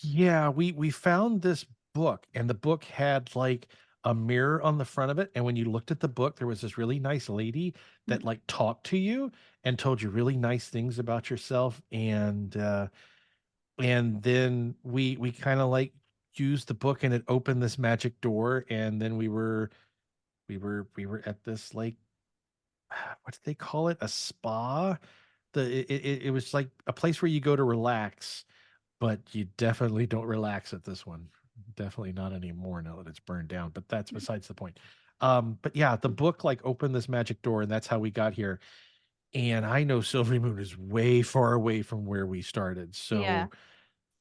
yeah, we found this book, and the book had like a mirror on the front of it. And when you looked at the book, there was this really nice lady that Mm. like talked to you and told you really nice things about yourself. And then we kind of like used the book, and it opened this magic door, and then we were at this like what did they call it? A spa. It was like a place where you go to relax, but you definitely don't relax at this one. Definitely not anymore now that it's burned down, but that's besides the point. But yeah, the book like opened this magic door, and that's how we got here. And I know Silverymoon is way far away from where we started. Yeah. So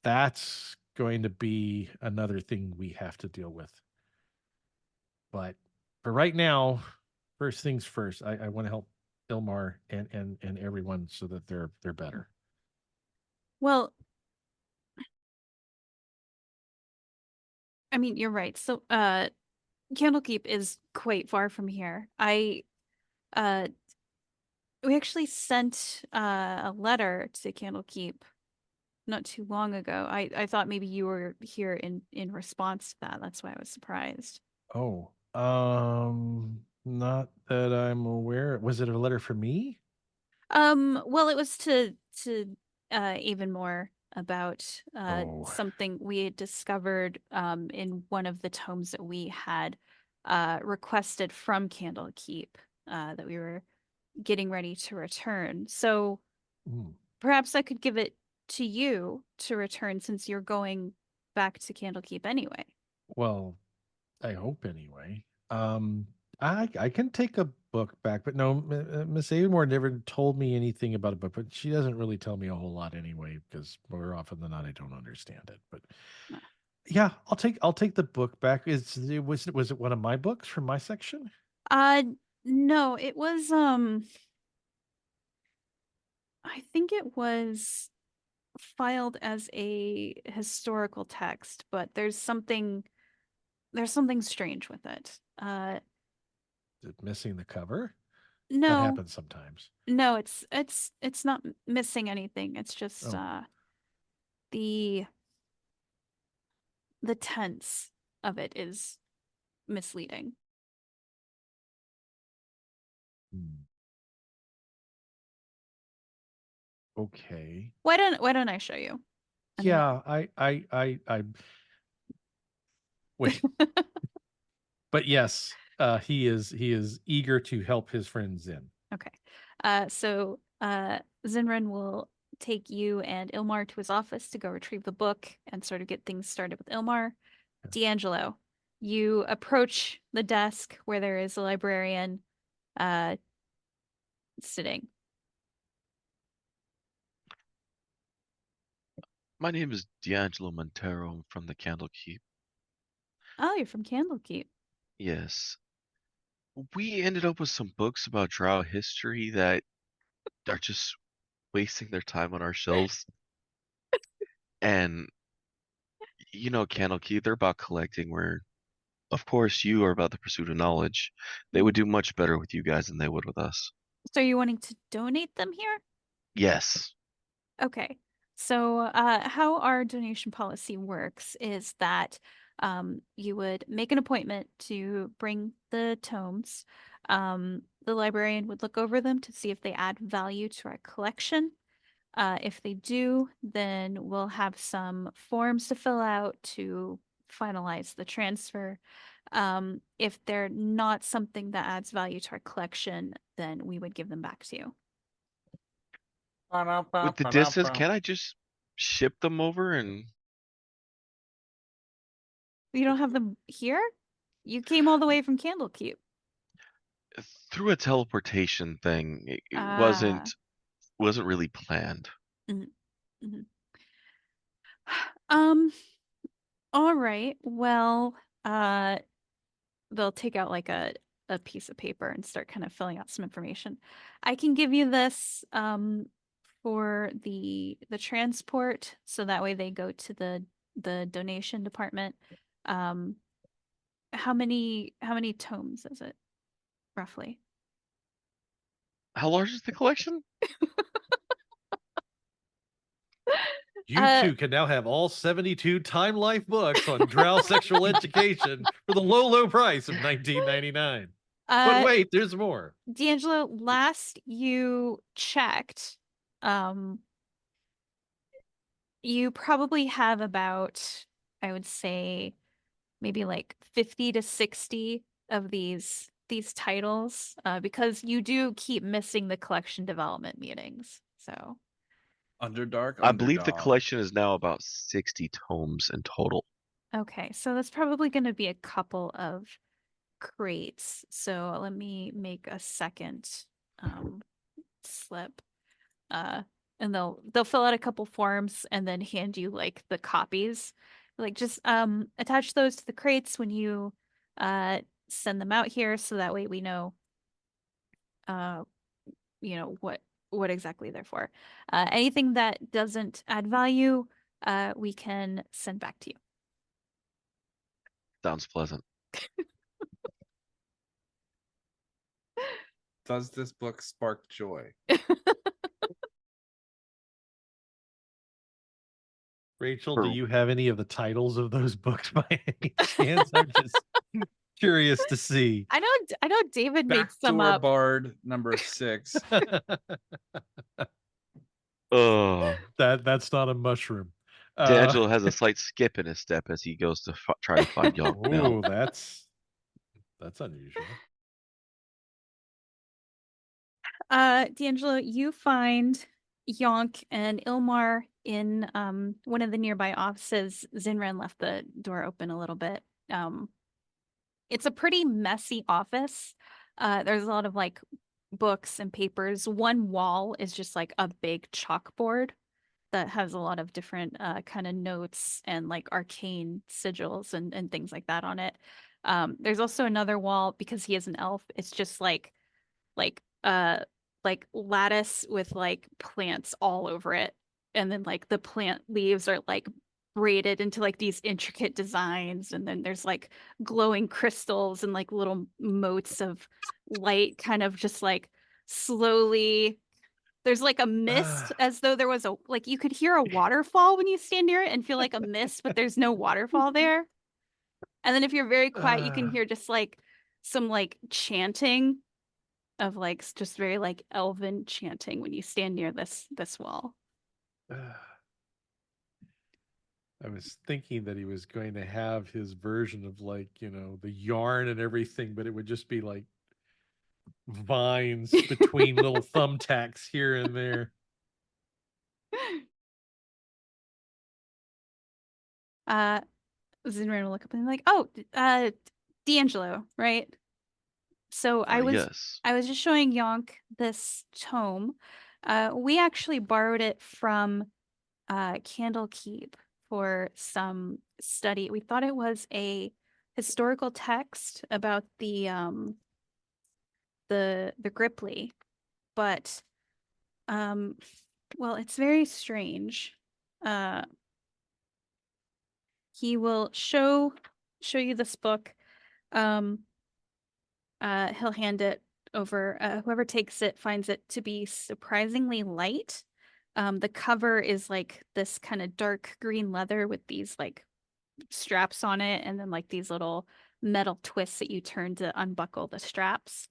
that's going to be another thing we have to deal with. But for right now, first things first, I want to help Ilmar and everyone so that they're better. Well, I mean, you're right. So, Candlekeep is quite far from here. Uh, we actually sent a letter to Candlekeep not too long ago. I thought maybe you were here in response to that. That's why I was surprised. Oh, not that I'm aware. Was it a letter for me? Well, it was to even more about Oh, something we had discovered in one of the tomes that we had requested from Candlekeep that we were getting ready to return. So mm, perhaps I could give it to you to return since you're going back to Candlekeep anyway. well, I hope anyway. I can take a book back, but no, Miss Avamore never told me anything about a book, but she doesn't really tell me a whole lot anyway, because more often than not, I don't understand it. But Uh, yeah, I'll take the book back. Was it one of my books from my section? uh no, it was I think it was filed as a historical text, but there's something strange with it. Is it missing the cover? That No, happens sometimes. no, it's not missing anything. It's just Oh. The tense of it is misleading. Hmm. Okay. Why don't I show you? And then Yeah, I wait. But yes, he is eager to help his friend Zin. okay. So Zinran will take you and Ilmar to his office to go retrieve the book and sort of get things started with Ilmar. Yeah. D'Angelo, you approach the desk where there is a librarian sitting. My name is D'Angelo Montero. I'm from the Candlekeep. Oh, you're from Candlekeep. Yes. We ended up with some books about drow history that are just wasting their time on our shelves. And you know, Candlekeep, they're about collecting where, of course, you are about the pursuit of knowledge. They would do much better with you guys than they would with us. So you're wanting to donate them here? Yes. Okay. So, how our donation policy works is that you would make an appointment to bring the tomes. The librarian would look over them to see if they add value to our collection. If they do, then we'll have some forms to fill out to finalize the transfer. If they're not something that adds value to our collection, then we would give them back to you. With the distance, can I just ship them over and You don't have them here? You came all the way from Candlekeep. through a teleportation thing? It Ah. wasn't really planned. Mhm, mhm. Um, all right. Well, they'll take out like a piece of paper and start kind of filling out some information. I can give you this for the transport, so that way they go to the donation department. Um, how many tomes is it, roughly? How large is the collection? You too can now have all 72 Time Life books on drow sexual education for the low, low price of $19.99. But wait, there's more. D'Angelo, last you checked, you probably have about, I would say, maybe like 50 to 60 of these titles, because you do keep missing the collection development meetings. So, Underdark, I believe the Underdog. collection is now about 60 tomes in total. okay, so that's probably going to be a couple of crates. So let me make a second slip. Uh, and they'll fill out a couple forms and then hand you like the copies. Like just attach those to the crates when you send them out here, so that way we know uh what exactly they're for. Anything that doesn't add value, we can send back to you. Sounds pleasant. Does this book spark joy? Rachel, do For you have any of the titles of those books by any chance? I'm just curious to see. I know David made some Backdoor up. Bard number 6. That's not a mushroom. D'Angelo has a slight skip in his step as he goes to try to find Yonk Bell. Oh, that's unusual. D'Angelo, you find Yonk and Ilmar in one of the nearby offices. Zinran left the door open a little bit. It's a pretty messy office. There's a lot of like books and papers. One wall is just like a big chalkboard that has a lot of different kind of notes and like arcane sigils and things like that on it. There's also another wall, because he is an elf. It's just like uh like lattice with like plants all over it, and then like the plant leaves are like braided into like these intricate designs, and then there's like glowing crystals and like little motes of light kind of just like slowly. There's like a mist, as though there was like you could hear a waterfall when you stand near it and feel like a mist, but there's no waterfall there. And then if you're very quiet, you can hear just like some like chanting of like just very like elven chanting when you stand near this wall. I was thinking that he was going to have his version of like, the yarn and everything, but it would just be like vines between little thumbtacks here and there. Zinran will look up and be like, oh, D'Angelo, right? So Yes. I was just showing Yonk this tome. We actually borrowed it from Candlekeep for some study. We thought it was a historical text about the Gripply, but well, it's very strange. He will show you this book. He'll hand it over. Whoever takes it finds it to be surprisingly light. The cover is like this kind of dark green leather with these like straps on it, and then like these little metal twists that you turn to unbuckle the straps.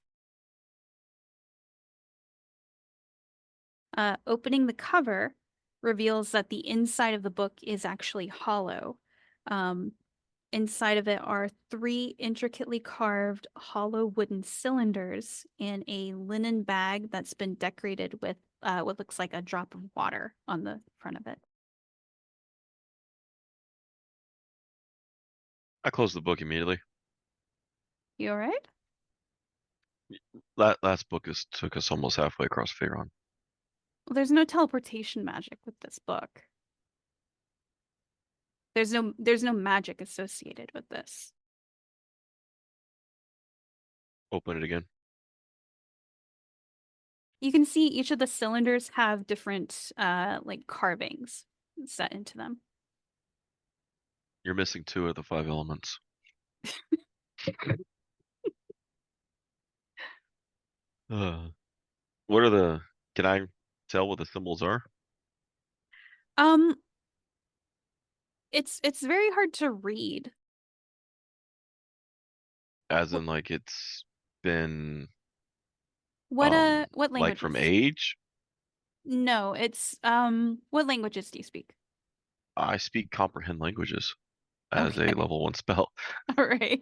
Opening the cover reveals that the inside of the book is actually hollow. Inside of it are 3 intricately carved hollow wooden cylinders and a linen bag that's been decorated with what looks like a drop of water on the front of it. I closed the book immediately. You all right? Last book took us almost halfway across Faerun. Well, there's no teleportation magic with this book. There's no magic associated with this. Open it again. You can see each of the cylinders have different like carvings set into them. You're missing 2 of the 5 elements. What are the? Can I tell what the symbols are? It's very hard to read. As in, like it's been What like languages? from age? No, it's what languages do you speak? I speak comprehend languages as Okay. a level 1 spell. All right.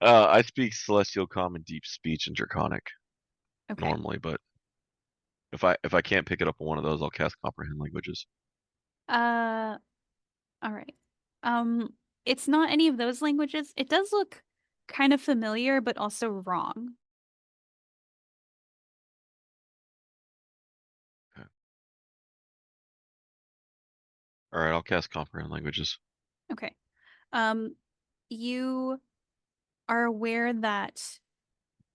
I speak Celestial, Common, Deep Speech, and Draconic Okay. normally, but if I can't pick it up on one of those, I'll cast comprehend languages. All right. It's not any of those languages. It does look kind of familiar, but also wrong. Okay. All right, I'll cast comprehend languages. Okay. You are aware that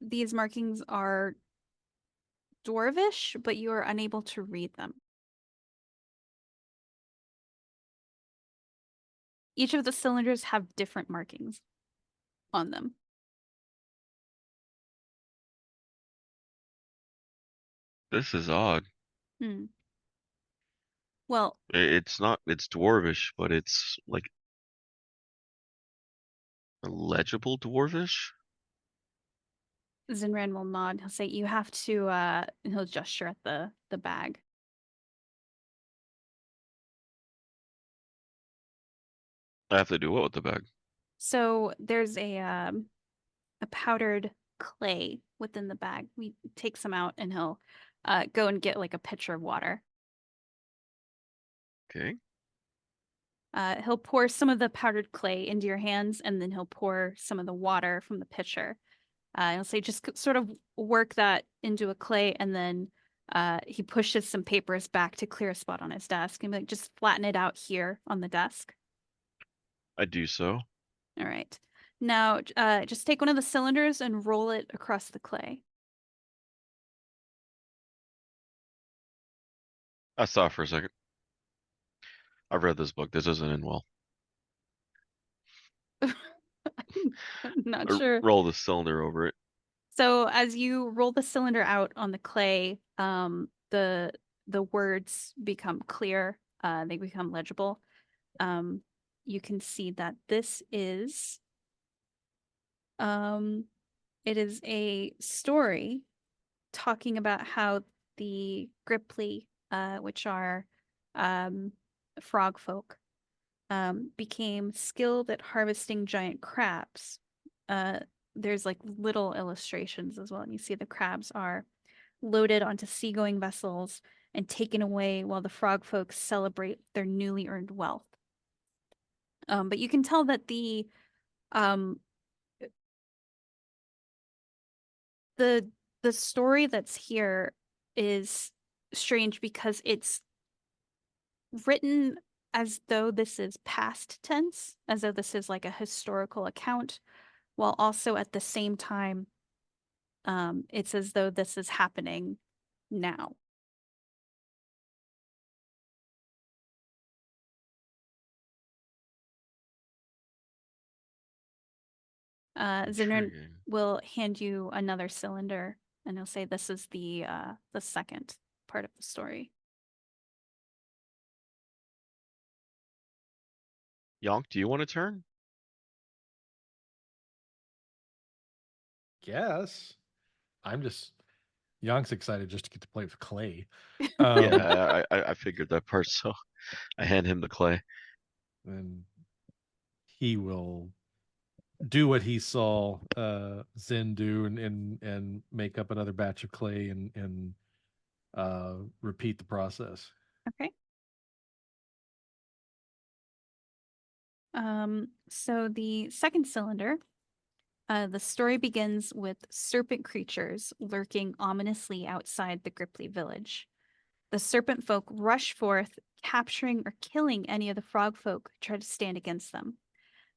these markings are Dwarvish, but you are unable to read them. Each of the cylinders have different markings on them. This is odd. Hmm. Well, It's not. It's Dwarvish, but it's like legible Dwarvish. Zinran will nod. He'll say, "You have to." And he'll gesture at the bag. I have to do what with the bag? So there's a powdered clay within the bag. We take some out, and he'll go and get like a pitcher of water. Okay. He'll pour some of the powdered clay into your hands, and then he'll pour some of the water from the pitcher. He'll say, just sort of work that into a clay, and then he pushes some papers back to clear a spot on his desk, and be like, just flatten it out here on the desk. I do so. All right. Now, just take one of the cylinders and roll it across the clay. I saw for a second. I've read this book. This doesn't end well. I'm not sure. Roll the cylinder over it. So as you roll the cylinder out on the clay, the words become clear. They become legible. You can see that this is it is a story talking about how the Gripply, which are frog folk, became skilled at harvesting giant crabs. There's like little illustrations as well, and you see the crabs are loaded onto seagoing vessels and taken away while the frog folks celebrate their newly earned wealth. But you can tell that um, the story that's here is strange because it's written as though this is past tense, as though this is like a historical account, while also at the same time, it's as though this is happening now. Zinran Intriguing. will hand you another cylinder, and he'll say, "This is the second part of the story." Yonk, do you want to turn? Guess. I'm just Young's excited just to get to play with clay. Yeah, I figured that part, so I hand him the clay. And he will do what he saw Zen do and make up another batch of clay and repeat the process. Okay. So the second cylinder, the story begins with serpent creatures lurking ominously outside the Gripply village. The serpent folk rush forth, capturing or killing any of the frog folk who try to stand against them.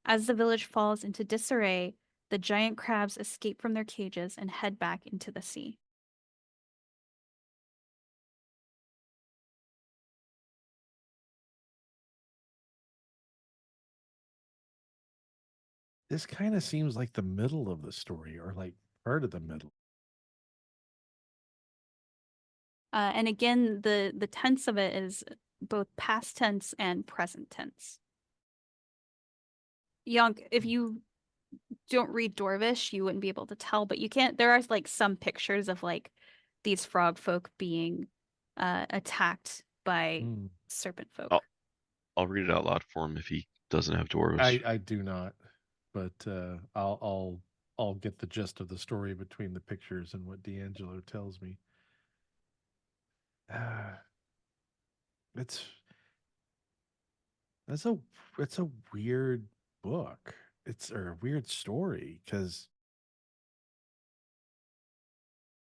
As the village falls into disarray, the giant crabs escape from their cages and head back into the sea. This kind of seems like the middle of the story, or like part of the middle. And again, the tense of it is both past tense and present tense. Yonk, if you don't read Dwarvish, you wouldn't be able to tell, but you can't. There are like some pictures of like these frog folk being attacked by serpent folk. I'll read it out loud for him if he doesn't have Dwarvish. I do not, but I'll get the gist of the story between the pictures and what D'Angelo tells me. It's that's a it's a weird book. It's or a weird story because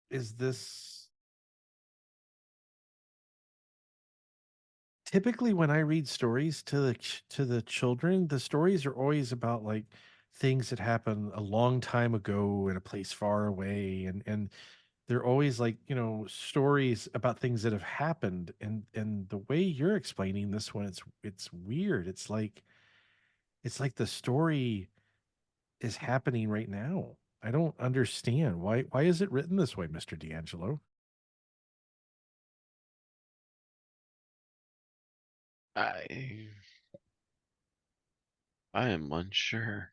is this typically when I read stories to the children, the stories are always about like things that happened a long time ago in a place far away, and they're always like stories about things that have happened. And the way you're explaining this one, it's weird. It's like the story is happening right now. I don't understand why is it written this way, Mr. D'Angelo? I I am unsure.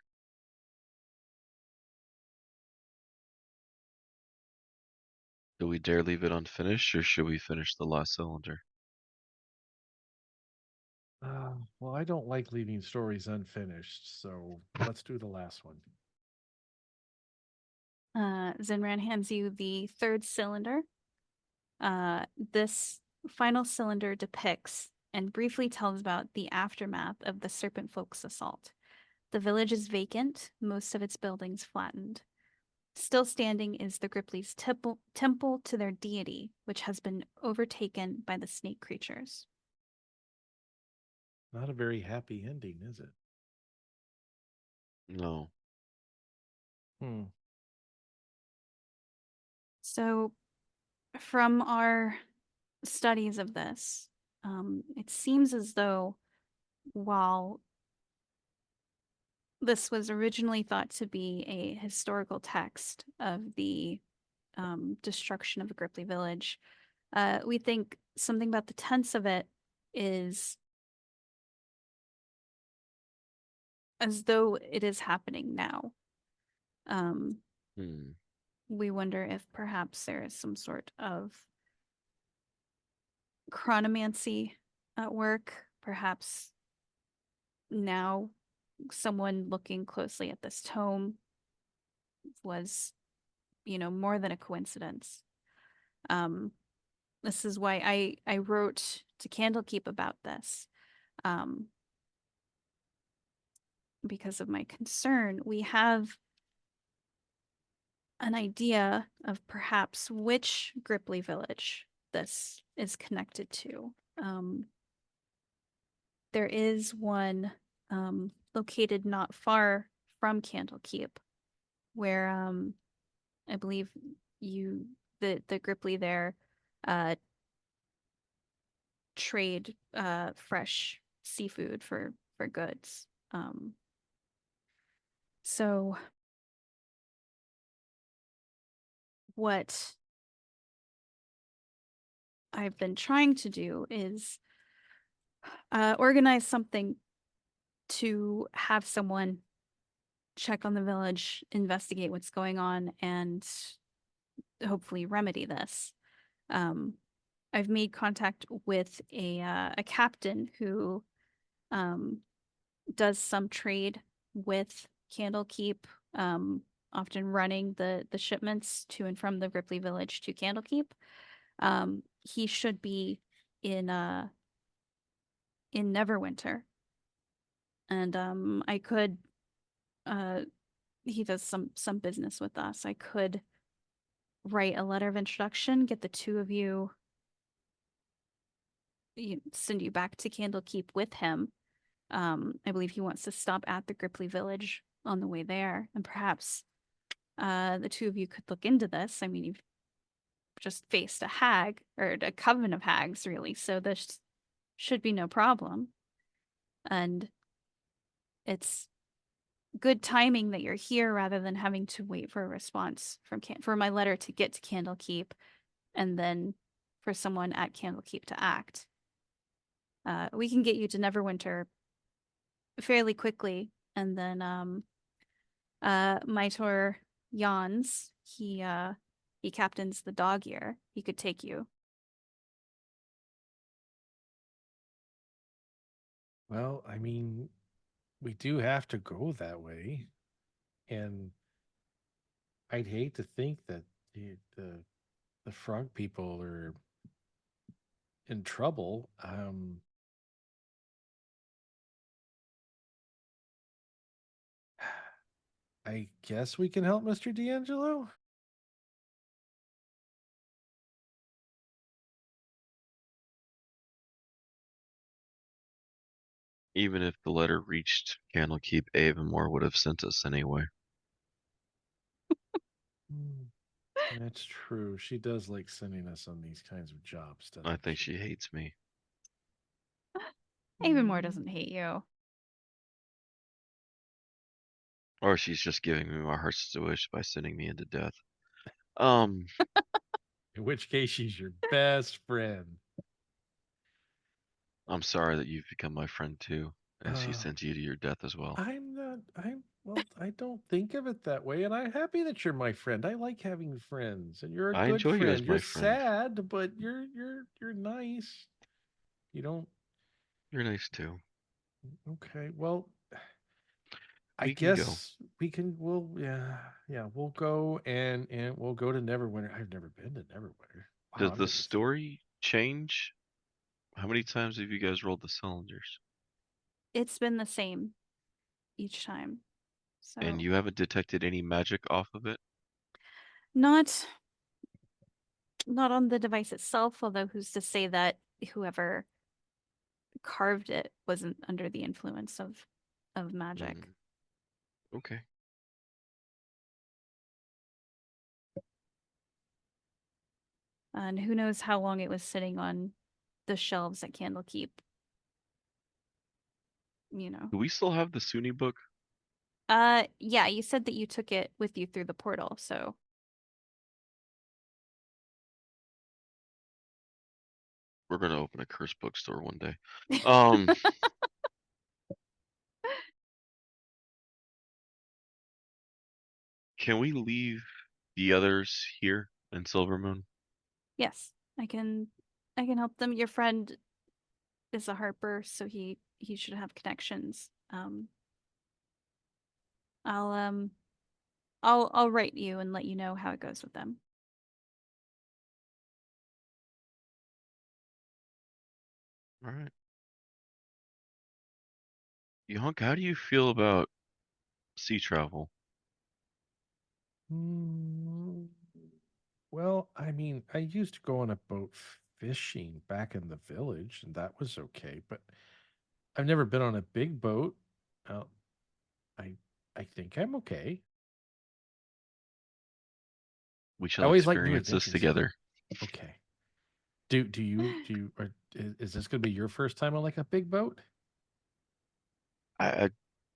Do we dare leave it unfinished, or should we finish the last cylinder? Well, I don't like leaving stories unfinished, so let's do the last one. Zinran hands you the third cylinder. This final cylinder depicts and briefly tells about the aftermath of the serpent folk's assault. The village is vacant, most of its buildings flattened. Still standing is the Gripply's temple to their deity, which has been overtaken by the snake creatures. Not a very happy ending, is it? No. So, from our studies of this, it seems as though while this was originally thought to be a historical text of the destruction of the Gripply village. We think something about the tense of it is as though it is happening now. We wonder if perhaps there is some sort of chronomancy at work. Perhaps now someone looking closely at this tome was, more than a coincidence. This is why I wrote to Candlekeep about this. Because of my concern, we have an idea of perhaps which Gripply village this is connected to. There is one located not far from Candlekeep, where I believe the Gripply there trade fresh seafood for goods. So what I've been trying to do is organize something to have someone check on the village, investigate what's going on, and hopefully remedy this. I've made contact with a captain who does some trade with Candlekeep, often running the shipments to and from the Gripply village to Candlekeep. He should be in Neverwinter, and I could. He does some business with us. I could write a letter of introduction, get the two of you, send you back to Candlekeep with him. I believe he wants to stop at the Gripply village on the way there, and perhaps the two of you could look into this. I mean, you've just faced a hag, or a coven of hags, really, so this should be no problem. And it's good timing that you're here rather than having to wait for a response for my letter to get to Candlekeep and then for someone at Candlekeep to act. We can get you to Neverwinter fairly quickly, and then Maitor Jans, he captains the dog ear. He could take you. Well, I mean, we do have to go that way, and I'd hate to think that the frog people are in trouble. I guess we can help Mr. D'Angelo. Even if the letter reached Candlekeep, Avonmore would have sent us anyway. That's true. She does like sending us on these kinds of jobs, doesn't I think she? she hates me. Avonmore doesn't hate you. Or she's just giving me my heart's wish by sending me into death. In which case, she's your best friend. I'm sorry that you've become my friend too, and she sends you to your death as well. Well, I don't think of it that way, and I'm happy that you're my friend. I like having friends, and you're a I good enjoy you as friend. You're my friend. sad, but you're nice. You don't. You're nice too. Okay, well, I We can go. guess we can. We'll go and we'll go to Neverwinter. I've never been to Neverwinter. Wow, Does I'm the gonna. story change? How many times have you guys rolled the cylinders? It's been the same each time. And So you haven't detected any magic off of it? not on the device itself, although who's to say that whoever carved it wasn't under the influence of magic. Okay. And who knows how long it was sitting on the shelves at Candlekeep. Do we still have the Sunni book? Yeah, you said that you took it with you through the portal, so. We're gonna open a curse bookstore one day. Can we leave the others here in Silvermoon? Yes, I can help them. Your friend is a harper, so he should have connections. I'll I'll write you and let you know how it goes with them. All right. Yonk, how do you feel about sea travel? Mm, well, I mean, I used to go on a boat fishing back in the village, and that was okay. But I've never been on a big boat. Uh, I I think I'm okay. We I shall always like new experience this adventures. together. Okay. Is this going to be your first time on like a big boat? I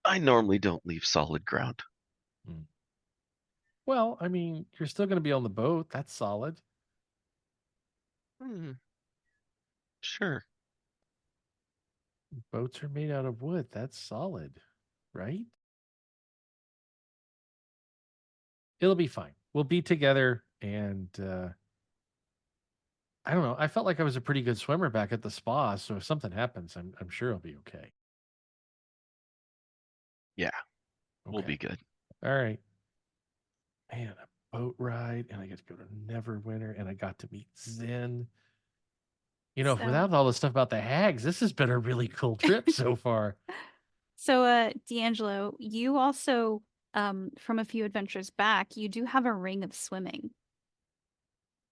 I normally don't leave solid ground. Hmm. Well, I mean, you're still going to be on the boat. That's solid. Hmm, sure. Boats are made out of wood. That's solid, right? It'll be fine. We'll be together, and I don't know. I felt like I was a pretty good swimmer back at the spa, so if something happens, I'm sure I'll be okay. Yeah, we'll Okay. be good. All right. Man, a boat ride, and I get to go to Neverwinter, and I got to meet Zen. You know, So without all the stuff about the hags, this has been a really cool trip so far. so D'Angelo, you also from a few adventures back, you do have a ring of swimming.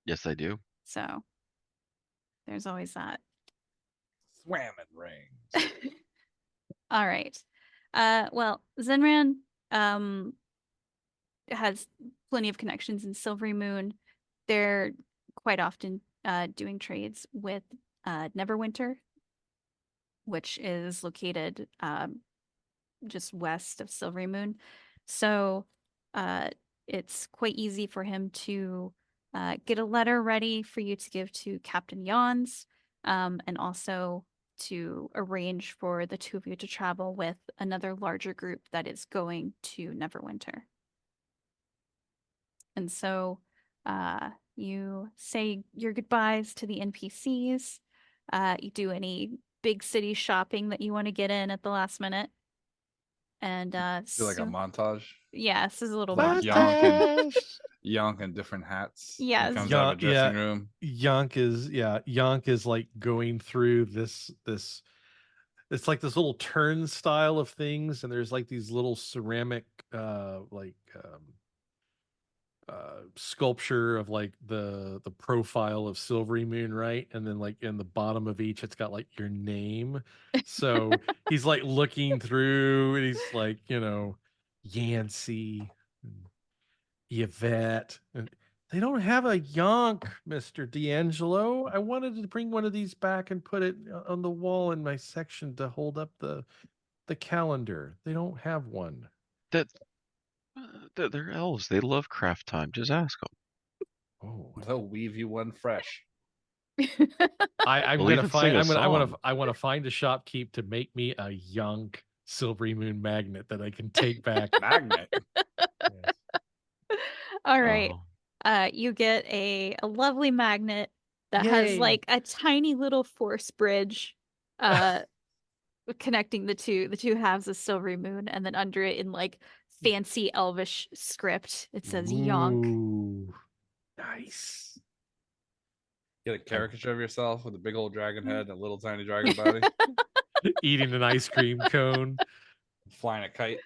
Yes, I do. So there's always that. Swamming rings. All right. Well, Zenran has plenty of connections in Silverymoon. They're quite often doing trades with Neverwinter, which is located just west of Silverymoon. So uh, it's quite easy for him to get a letter ready for you to give to Captain Yons, and also to arrange for the two of you to travel with another larger group that is going to Neverwinter. And so you say your goodbyes to the NPCs. You do any big city shopping that you want to get in at the last minute. And Do like a montage. yeah, this is a little Like montage. Yonk in different hats. He Yes. comes out of a dressing room. Yonk is like going through this it's like this little turnstile of things, and there's like these little ceramic sculpture of like the profile of Silverymoon, right? And then like in the bottom of each, it's got like your name. So he's like looking through, and he's like, Yancey, and Yvette, and they don't have a Yonk, Mr. D'Angelo. I wanted to bring one of these back and put it on the wall in my section to hold up the calendar. They don't have one. That they're elves. They love craft time. Just ask them. Oh, They'll weave you one fresh. I'm They'll gonna even find. sing a I song. want to find a shopkeep to make me a Yonk Silverymoon magnet that I can take back. Magnet. Yes. All right. Oh, You get a lovely magnet that has Yay! like a tiny little force bridge uh connecting the two halves of Silverymoon, and then under it in like fancy elvish script, it says Yonk. Ooh, nice. Get a I, caricature of yourself with a big old dragon head and a little tiny dragon body. eating an ice cream cone. Flying a kite.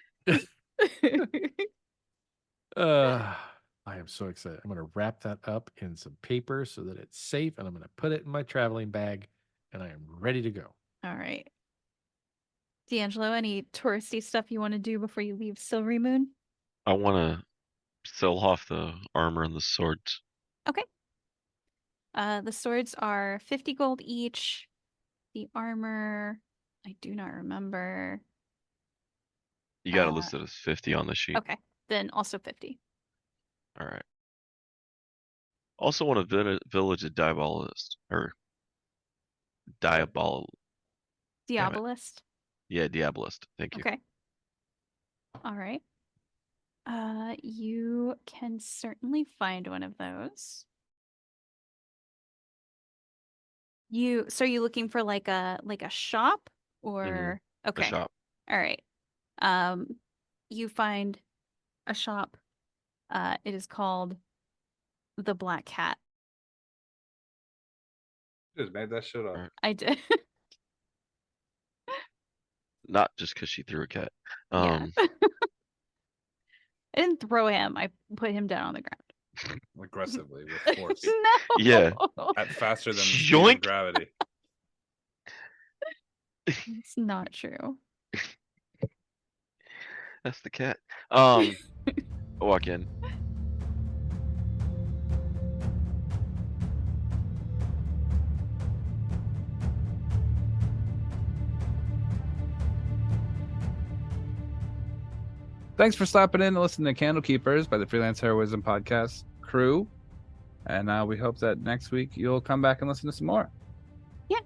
Uh, I am so excited. I'm going to wrap that up in some paper so that it's safe, and I'm going to put it in my traveling bag, and I am ready to go. All right. D'Angelo, any touristy stuff you want to do before you leave Silverymoon? I want to sell off the armor and the swords. Okay. The swords are 50 gold each. The armor, I do not remember. You got it listed as 50 on the sheet. Okay, then also 50. All right. Also want to village a diabolist or diabol. Diabolist. Yeah, diabolist. Thank you. Okay. All right. You can certainly find one of those. So are you looking for like a shop or okay. A shop. All right. You find a shop. It is called the Black Cat. Just made that shit up. Right. I did. Not just because she threw a cat. Yeah. I didn't throw him. I put him down on the ground. Aggressively with force. No. Yeah. At faster than the speed of gravity. It's not true. That's the cat. I walk in. Thanks for stopping in and listening to Candlekeepers by the Freelance Heroism Podcast crew. And we hope that next week you'll come back and listen to some more. Yeah.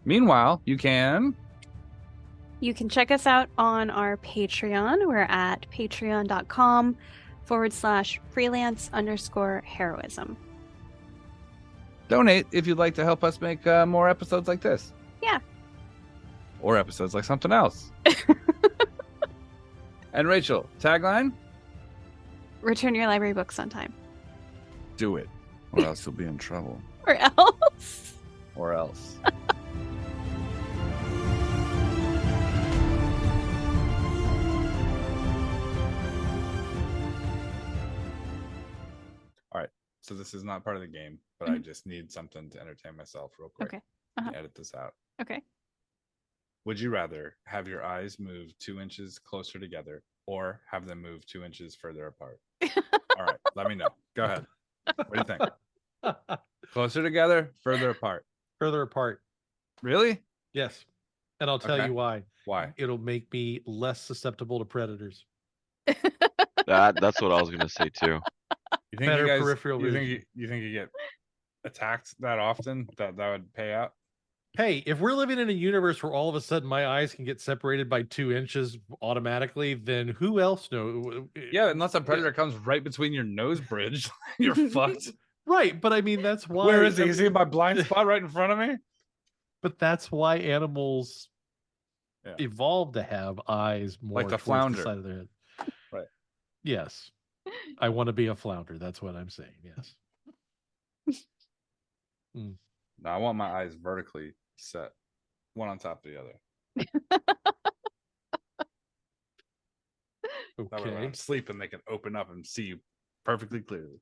Meanwhile, you can check us out on our Patreon. We're at patreon.com/freelance_heroism. donate if you'd like to help us make more episodes like this. Yeah. Or episodes like something else. And Rachel, tagline? Return your library books on time. Do it, or else you'll be in trouble. Or else. Or else. All right. So this is not part of the game, but I just need something to entertain myself real quick. Okay. Uh-huh. Edit this out. Okay. Would you rather have your eyes move 2 inches closer together or have them move 2 inches further apart? All right. Let me know. Go ahead. What do you think? Closer together, further apart. Further apart. Really? Yes. And I'll tell you why. Why? It'll make me less susceptible to predators. That's what I was gonna say too. You think Better you guys, peripheral you vision. think you think you get attacked that often that would pay out? Hey, if we're living in a universe where all of a sudden my eyes can get separated by 2 inches automatically, then who else knows? Yeah, unless a predator comes right between your nose bridge, you're fucked. Right, but I mean that's why. Where is he? Is he my blind spot right in front of me? But that's why animals evolved to have eyes more like the towards flounder. the side of their head. Right. Yes. I want to be a flounder. That's what I'm saying. Yes. No, I want my eyes vertically set, one on top of the other. That way when Okay. I'm sleeping, they can open up and see you perfectly clearly.